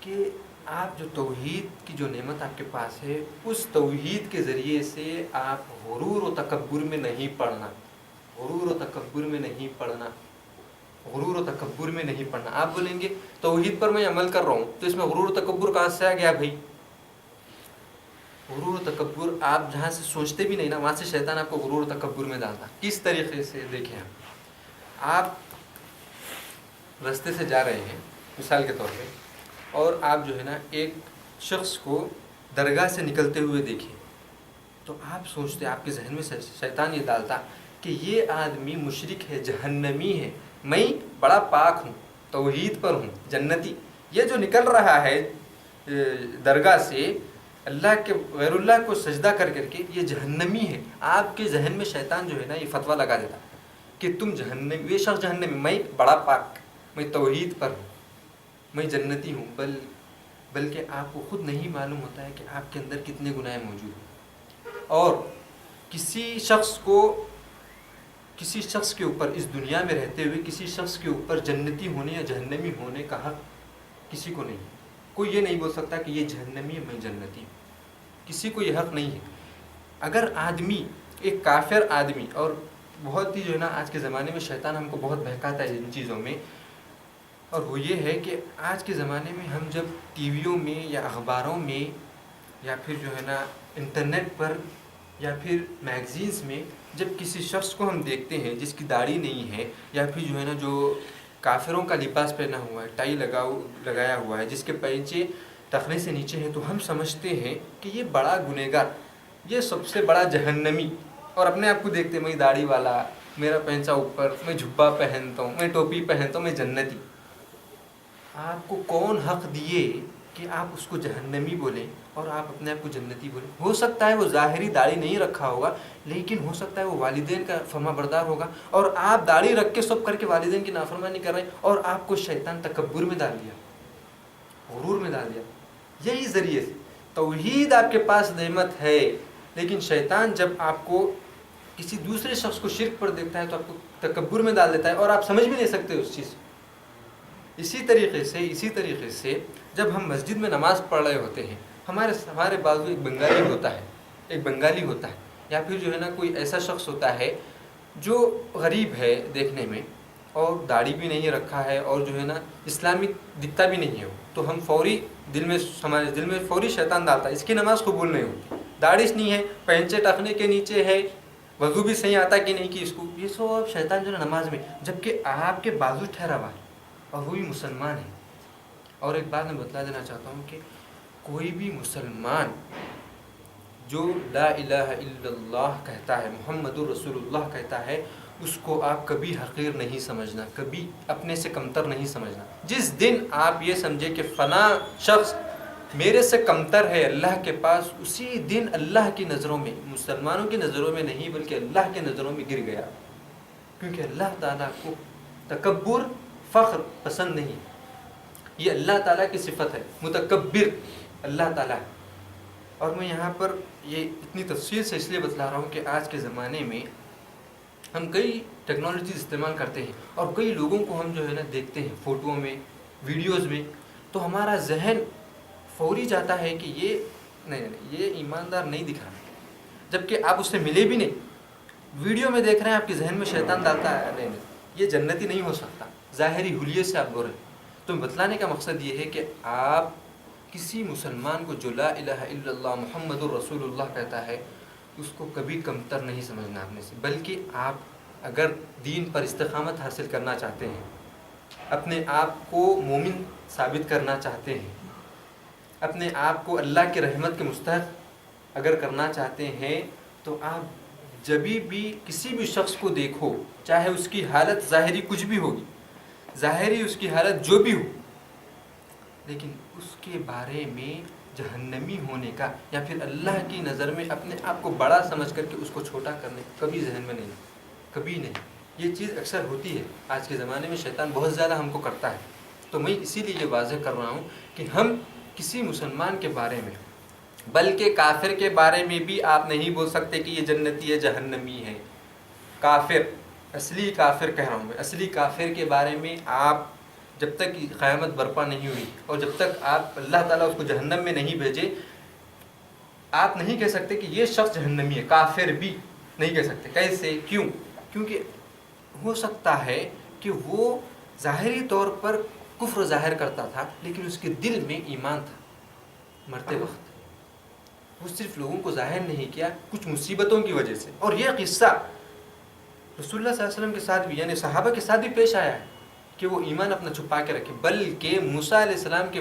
کہ آپ جو توحید کی جو نعمت آپ کے پاس ہے، اس توحید کے ذریعے سے آپ غرور و تکبر میں نہیں پڑنا. غرور و تکبر میں نہیں پڑنا. غرور و تکبر میں نہیں پڑنا. آپ بولیں گے توحید پر میں عمل کر رہا ہوں تو اس میں غرور و تکبر کہاں سے آ گیا بھائی؟ غرور و تکبر آپ جہاں سے سوچتے بھی نہیں نا، وہاں سے شیطان آپ کو غرور و تکبر میں ڈالتا. کس طریقے سے؟ دیکھیں آپ راستے سے جا رہے ہیں مثال کے طور پہ، اور آپ جو ہے نا ایک شخص کو درگاہ سے نکلتے ہوئے دیکھیں، تو آپ سوچتے، آپ کے ذہن میں شیطان یہ ڈالتا کہ یہ آدمی مشرک ہے، جہنمی ہے، میں بڑا پاک ہوں، توحید پر ہوں، جنتی. یہ جو نکل رہا ہے درگاہ سے اللہ کے غیر اللہ کو سجدہ کر کر کے، یہ جہنمی ہے. آپ کے ذہن میں شیطان جو ہے نا یہ فتویٰ لگا دیتا کہ تم جہنمی، یہ شخص جہنمی، میں بڑا پاک، میں توحید پر ہوں، میں جنتی ہوں. بلکہ آپ کو خود نہیں معلوم ہوتا ہے کہ آپ کے اندر کتنے گناہ موجود ہیں. اور کسی شخص کے اوپر اس دنیا میں رہتے ہوئے کسی شخص کے اوپر جنتی ہونے یا جہنمی ہونے کا حق کسی کو نہیں. کوئی یہ نہیں بول سکتا کہ یہ جہنمی ہے، میں جنتی ہوں. کسی کو یہ حق نہیں ہے. اگر آدمی، ایک کافر آدمی، اور بہت ہی جو ہے نا آج کے زمانے میں شیطان ہم کو بہت بہکاتا ہے ان چیزوں میں، اور وہ یہ ہے کہ آج کے زمانے میں ہم جب ٹی ویوں میں یا اخباروں میں یا پھر جو ہے نا انٹرنیٹ پر یا پھر میگزینس میں جب کسی شخص کو ہم دیکھتے ہیں جس کی داڑھی نہیں ہے، یا پھر جو ہے نا جو کافروں کا لباس پہنا ہوا ہے، ٹائی لگایا ہوا ہے، جس کے پینچے ٹخنے سے نیچے ہیں، تو ہم سمجھتے ہیں کہ یہ بڑا گنہگار، یہ سب سے بڑا جہنمی. اور اپنے آپ کو دیکھتے ہیں میں داڑھی والا، میرا پینچا اوپر، میں جھبا پہنتا ہوں، میں ٹوپی پہنتا ہوں، میں جنتی. آپ کو کون حق دیے کہ آپ اس کو جہنمی بولیں اور آپ اپنے آپ کو جنتی بولیں؟ ہو سکتا ہے وہ ظاہری داڑھی نہیں رکھا ہوگا، لیکن ہو سکتا ہے وہ والدین کا فرما بردار ہوگا، اور آپ داڑھی رکھ کے سب کر کے والدین کی نافرمانی کر رہے ہیں، اور آپ کو شیطان تکبر میں ڈال دیا، غرور میں ڈال دیا. یہی ذریعے سے توحید آپ کے پاس نعمت ہے، لیکن شیطان جب آپ کو کسی دوسرے شخص کو شرک پر دیکھتا ہے تو آپ کو تکبر میں ڈال دیتا ہے اور آپ سمجھ بھی نہیں سکتے اس چیز. اسی طریقے سے جب ہم مسجد میں نماز پڑھ رہے ہوتے ہیں، ہمارے بازو ایک بنگالی ہوتا ہے یا پھر جو ہے نا کوئی ایسا شخص ہوتا ہے جو غریب ہے دیکھنے میں اور داڑھی بھی نہیں رکھا ہے اور جو ہے نا اسلامک دکھتا بھی نہیں ہے، تو ہم ہمارے دل میں فوری شیطان ڈالتا ہے اس کی نماز قبول نہیں ہوتی. داڑھی نہیں ہے، پہنچے ٹخنے کے نیچے ہے، وضو بھی صحیح آتا کہ نہیں کہ اس کو، یہ سب شیطان جو ہے نماز میں، جبکہ آپ کے بازو ٹھہرا ہوا ہے اور وہی مسلمان ہے. اور ایک بات میں بتلا دینا چاہتا ہوں کہ کوئی بھی مسلمان جو لا الہ الا اللہ کہتا ہے، محمد الرسول اللہ کہتا ہے، اس کو آپ کبھی حقیر نہیں سمجھنا، کبھی اپنے سے کمتر نہیں سمجھنا. جس دن آپ یہ سمجھے کہ فلاں شخص میرے سے کمتر ہے اللہ کے پاس، اسی دن اللہ کی نظروں میں، مسلمانوں کی نظروں میں نہیں بلکہ اللہ کی نظروں میں گر گیا. کیونکہ اللہ تعالیٰ کو تکبر، فخر پسند نہیں. یہ اللہ تعالیٰ کی صفت ہے، متکبر اللہ تعالیٰ ہے. اور میں یہاں پر یہ اتنی تفصیل سے اس لیے بتلا رہا ہوں کہ آج کے زمانے میں ہم کئی ٹیکنالوجیز استعمال کرتے ہیں اور کئی لوگوں کو ہم جو ہے نا دیکھتے ہیں فوٹوؤں میں، ویڈیوز میں، تو ہمارا ذہن فوری جاتا ہے کہ یہ ایماندار نہیں دکھا رہا، جبکہ آپ اس سے ملے بھی نہیں. ویڈیو میں دیکھ رہے ہیں، آپ کے ذہن میں شیطان ڈالتا ہے نہیں یہ جنتی نہیں ہو سکتا، ظاہری حلیے سے آپ گور ہیں. تو بتلانے کا مقصد یہ ہے کہ آپ کسی مسلمان کو جو لا الہ الا اللہ محمد الرسول اللہ کہتا ہے، اس کو کبھی کمتر نہیں سمجھنا اپنے سے، بلکہ آپ اگر دین پر استقامت حاصل کرنا چاہتے ہیں، اپنے آپ کو مومن ثابت کرنا چاہتے ہیں، اپنے آپ کو اللہ کی رحمت کے مستحق اگر کرنا چاہتے ہیں، تو آپ جبھی بھی کسی بھی شخص کو دیکھو، چاہے اس کی حالت ظاہری کچھ بھی ہوگی، ظاہری اس کی حالت جو بھی ہو، لیکن اس کے بارے میں جہنمی ہونے کا یا پھر اللہ کی نظر میں اپنے آپ کو بڑا سمجھ کر کے اس کو چھوٹا کرنے کبھی ذہن میں نہیں، کبھی نہیں. یہ چیز اکثر ہوتی ہے آج کے زمانے میں، شیطان بہت زیادہ ہم کو کرتا ہے. تو میں اسی لیے یہ واضح کر رہا ہوں کہ ہم کسی مسلمان کے بارے میں، بلکہ کافر کے بارے میں بھی آپ نہیں بول سکتے کہ یہ جنتی ہے، جہنمی ہے. کافر، اصلی کافر کہہ رہا ہوں میں، اصلی کافر کے بارے میں آپ جب تک قیامت برپا نہیں ہوئی اور جب تک آپ اللہ تعالیٰ اس کو جہنم میں نہیں بھیجے، آپ نہیں کہہ سکتے کہ یہ شخص جہنمی ہے. کافر بھی نہیں کہہ سکتے. کیسے؟ کیونکہ ہو سکتا ہے کہ وہ ظاہری طور پر کفر ظاہر کرتا تھا لیکن اس کے دل میں ایمان تھا. مرتے وقت وہ صرف لوگوں کو ظاہر نہیں کیا، کچھ مصیبتوں کی وجہ سے. اور یہ قصہ رسول اللہ صلی اللہ علیہ وسلم کے ساتھ بھی، یعنی صحابہ کے ساتھ بھی پیش آیا ہے کہ وہ ایمان اپنا چھپا کے رکھے. بلکہ موسیٰ علیہ السلام کے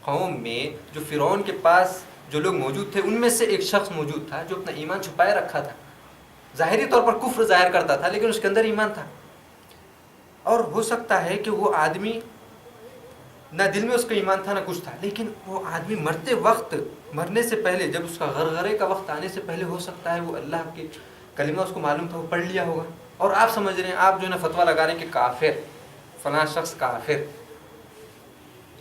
قوم میں جو فرعون کے پاس جو لوگ موجود تھے، ان میں سے ایک شخص موجود تھا جو اپنا ایمان چھپائے رکھا تھا. ظاہری طور پر کفر ظاہر کرتا تھا لیکن اس کے اندر ایمان تھا. اور ہو سکتا ہے کہ وہ آدمی نہ دل میں اس کا ایمان تھا نہ کچھ تھا، لیکن وہ آدمی مرتے وقت، مرنے سے پہلے، جب اس کا غرغرے کا وقت آنے سے پہلے ہو سکتا ہے وہ اللہ کے کلمہ اس کو معلوم تھا، وہ پڑھ لیا ہوگا. اور آپ سمجھ رہے ہیں، آپ جو ہے نا فتویٰ لگا رہے ہیں کہ کافر، فلاں شخص کافر.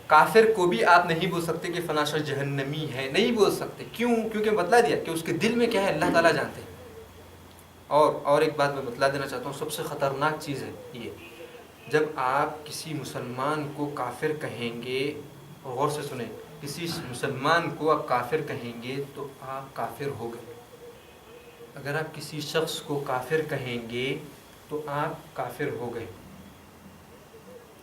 کافر کو بھی آپ نہیں بول سکتے کہ فلاں شخص جہنمی ہے، نہیں بول سکتے. کیوں؟ کیونکہ بتلا دیا کہ اس کے دل میں کیا ہے اللہ تعالیٰ جانتے ہیں. اور ایک بات میں بتلا دینا چاہتا ہوں، سب سے خطرناک چیز ہے یہ، جب آپ کسی مسلمان کو کافر کہیں گے، غور سے سنیں، کسی مسلمان کو آپ کافر کہیں گے تو آپ کافر ہو گئے. اگر آپ کسی شخص کو کافر کہیں گے تو آپ کافر ہو گئے.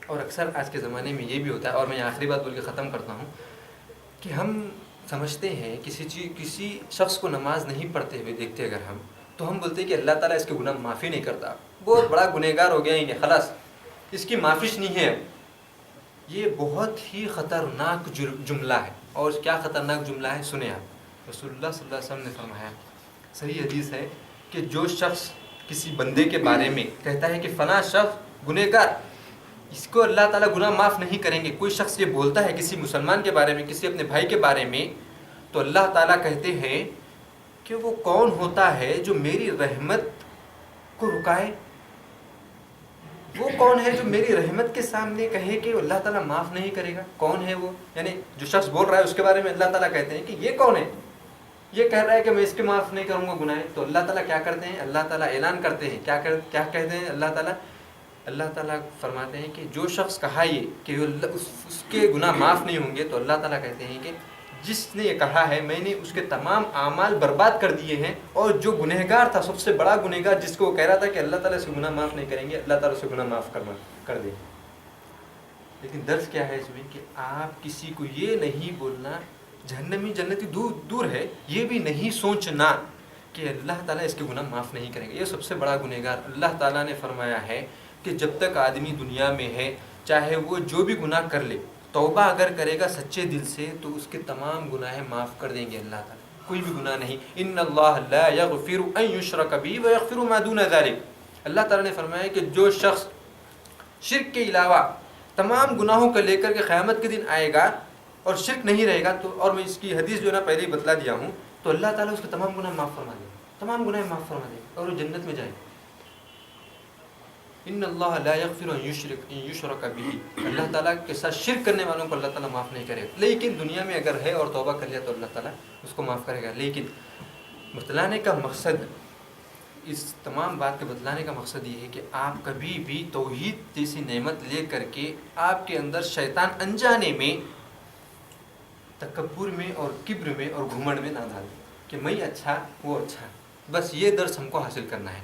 اور اکثر آج کے زمانے میں یہ بھی ہوتا ہے، اور میں آخری بات بول کے ختم کرتا ہوں، کہ ہم سمجھتے ہیں کسی شخص کو نماز نہیں پڑھتے ہوئے دیکھتے اگر ہم، تو ہم بولتے ہیں کہ اللہ تعالیٰ اس کے گناہ معافی نہیں کرتا، بہت بڑا گنہگار ہو گیا ہی، خلاص اس کی معافش نہیں ہے. یہ بہت ہی خطرناک جملہ ہے. اور کیا خطرناک جملہ ہے سنیں آپ. رسول اللہ صلی اللہ علیہ وسلم نے فرمایا، صحیح حدیث ہے، کہ جو شخص کسی بندے کے بارے میں کہتا ہے کہ فلاں شخص گنہگار، اس کو اللہ تعالیٰ گناہ معاف نہیں کریں گے. کوئی شخص یہ بولتا ہے کسی مسلمان کے بارے میں، کسی اپنے بھائی کے بارے میں، تو اللہ تعالیٰ کہتے ہیں کہ وہ کون ہوتا ہے جو میری رحمت کو رکائے؟ وہ کون ہے جو میری رحمت کے سامنے کہے کہ اللہ تعالیٰ معاف نہیں کرے گا؟ کون ہے وہ؟ یعنی جو شخص بول رہا ہے اس کے بارے میں اللہ تعالیٰ کہتے ہیں کہ یہ کون ہے؟ یہ کہہ رہا ہے کہ میں اس کے معاف نہیں کروں گا گناہ، تو اللہ تعالیٰ کیا کرتے ہیں؟ اللہ تعالیٰ اعلان کرتے ہیں، کیا کہتے ہیں اللہ تعالیٰ فرماتے ہیں کہ جو شخص کہا یہ کہ اس کے گناہ معاف نہیں ہوں گے، تو اللہ تعالیٰ کہتے ہیں کہ جس نے یہ کہا ہے میں نے اس کے تمام اعمال برباد کر دیے ہیں، اور جو گنہگار تھا، سب سے بڑا گنہگار جس کو وہ کہہ رہا تھا کہ اللہ تعالیٰ سے گناہ معاف نہیں کریں گے، اللہ تعالیٰ سے گناہ معاف کر دے. لیکن درس کیا ہے اس میں کہ آپ کسی کو یہ نہیں بولنا جہنمی جنتی دور ہے، یہ بھی نہیں سوچنا کہ اللہ تعالیٰ اس کے گناہ معاف نہیں کریں گے. یہ سب سے بڑا گنہگار. اللہ تعالیٰ نے فرمایا ہے کہ جب تک آدمی دنیا میں ہے، چاہے وہ جو بھی گناہ کر لے، توبہ اگر کرے گا سچے دل سے، تو اس کے تمام گناہ معاف کر دیں گے اللہ تعالیٰ. کوئی بھی گناہ نہیں. ان اللہ لا یغفر ان یشرک بہ ویغفر ما دون ذلک. اللہ تعالیٰ نے فرمایا کہ جو شخص شرک کے علاوہ تمام گناہوں کو لے کر کے قیامت کے دن آئے گا اور شرک نہیں رہے گا، تو اور میں اس کی حدیث جو ہے نا پہلے ہی بتلا دیا ہوں، تو اللہ تعالیٰ اس کے تمام گناہ معاف فرما دے گا، تمام گناہ معاف فرما دے گا اور وہ جنت میں جائے. ان اللہ لا یغفر ان یشرک بہ. اللہ تعالیٰ کے ساتھ شرک کرنے والوں کو اللہ تعالیٰ معاف نہیں کرے گا. لیکن دنیا میں اگر ہے اور توبہ کر لیا تو اللہ تعالیٰ اس کو معاف کرے گا. لیکن بتلانے کا مقصد، اس تمام بات کے بتلانے کا مقصد یہ ہے کہ آپ کبھی بھی توحید جیسی نعمت لے کر کے آپ کے اندر شیطان انجانے میں تکبر میں اور کبر میں اور گھمنڈ میں نہ ڈالیں کہ میں اچھا وہ اچھا. بس یہ درس ہم کو حاصل کرنا ہے.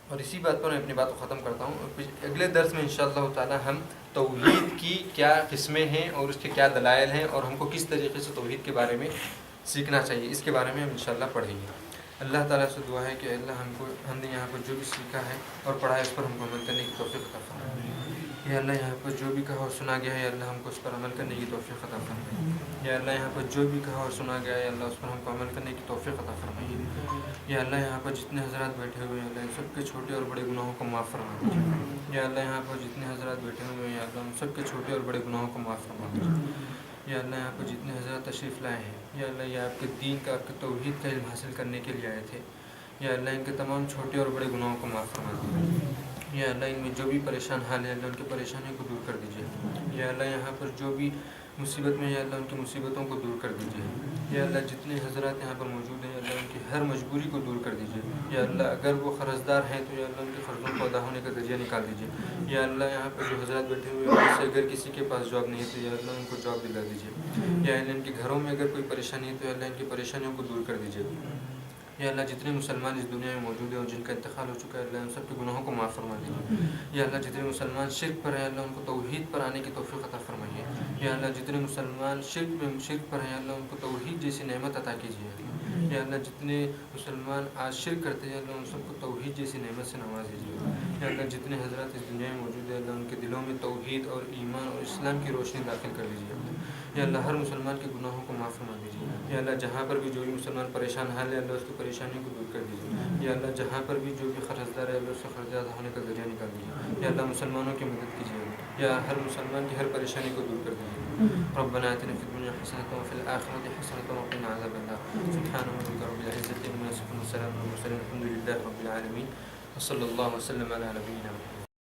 اور اسی بات پر میں اپنی بات کو ختم کرتا ہوں. اگلے درس میں انشاءاللہ تعالی ہم توحید کی کیا قسمیں ہیں اور اس کے کیا دلائل ہیں اور ہم کو کس طریقے سے توحید کے بارے میں سیکھنا چاہیے، اس کے بارے میں ہم انشاءاللہ پڑھیں گے. اللہ تعالیٰ سے دعا ہے کہ اللہ ہم نے یہاں پر جو بھی سیکھا ہے اور پڑھا ہے اس پر ہم کو عمل کرنے کی توفیق عطا فرمائے. یا اللہ یہاں پر جو بھی کہا اور سنا گیا ہے یا اللہ ہم کو اس پر عمل کرنے کی توفیق عطا فرمائے. یا اللہ یہاں پر جو بھی کہا اور سنا گیا ہے یا اللہ اس پر ہم کو عمل کرنے کی توفیق عطا فرمائے. یا اللہ یہاں پر جتنے حضرات بیٹھے ہوئے ہیں اللہ ان سب کے چھوٹے اور بڑے گناہوں کو معاف فرما دیجیے. یا اللہ یہاں پر جتنے حضرات بیٹھے ہوئے ہیں یا اللہ ان سب کے چھوٹے اور بڑے گناہوں کو معاف فرما دیجیے. یا اللہ یہاں پر جتنے حضرات تشریف لائے ہیں یا اللہ یہ آپ کے دین کا، آپ کے توحید کا علم حاصل کرنے کے لیے آئے تھے، یا اللہ ان کے تمام چھوٹے اور بڑے گناہوں کو معاف فرما دیجیے. یا اللہ ان میں جو بھی پریشان حال ہے اللہ ان کی پریشانیوں کو دور کر دیجیے. یا اللہ یہاں پر جو بھی مصیبت میں ہے یا اللہ ان کی مصیبتوں کو دور کر دیجیے. یا اللہ جتنے حضرات یہاں پر موجود ہیں یا اللہ ان کی ہر مجبوری کو دور کر دیجیے. یا اللہ اگر وہ قرض دار ہیں تو یا اللہ ان کے قرضوں کو ادا ہونے کا ذریعہ نکال دیجیے. یا اللہ یہاں پر جو حضرات بیٹھے ہوئے ہیں اس سے اگر کسی کے پاس جاب نہیں ہے تو یا اللہ ان کو جاب دلا دیجیے. یا اللہ ان کے گھروں میں اگر کوئی پریشانی ہے تو یا اللہ ان کی پریشانیوں کو دور کر دیجیے. یا اللہ جتنے مسلمان اس دنیا میں موجود ہیں اور جن کا انتقال ہو چکا ہے اللہ ان سب کے گناہوں کو معاف فرما دیجیے. یا اللہ جتنے مسلمان شرک پر ہیں اللہ ان کو توحید پر آنے کی توفیق عطا فرمائیے. یا اللہ جتنے مسلمان شرک پر ہیں اللہ ان کو توحید جیسی نعمت عطا کیجیے. یا اللہ جتنے مسلمان آج شرک کرتے ہیں اللہ ان سب کو توحید جیسی نعمت سے نواز دیجیے. یا اللہ جتنے حضرات اس دنیا میں موجود ہیں اللہ ان کے دلوں میں توحید اور ایمان اور اسلام کی روشنی داخل کر دیجیے. یا اللہ ہر مسلمان کے گناہوں کو معاف فرما دیجیے. یا اللہ جہاں پر بھی جو بھی مسلمان پریشان حال ہے اللہ اس کی پریشانیوں کو دور کر دیجیے. یا اللہ جہاں پر بھی جو بھی قرض دار ہے اللہ اس سے قرض ادا ہونے کا ذریعہ نکال دیجیے. یا اللہ مسلمانوں کی مدد کیجیے. یا ہر مسلمان کی ہر پریشانی کو دور کر دیجیے. ربنا آتنا فی الدنیا حسنۃ وفی الآخرۃ حسنۃ وقنا عذاب النار. سبحان ربک رب العزۃ عما یصفون وسلام علی المرسلین والحمد للہ رب العالمین. وصلی اللہ وسلم علی نبینا محمد.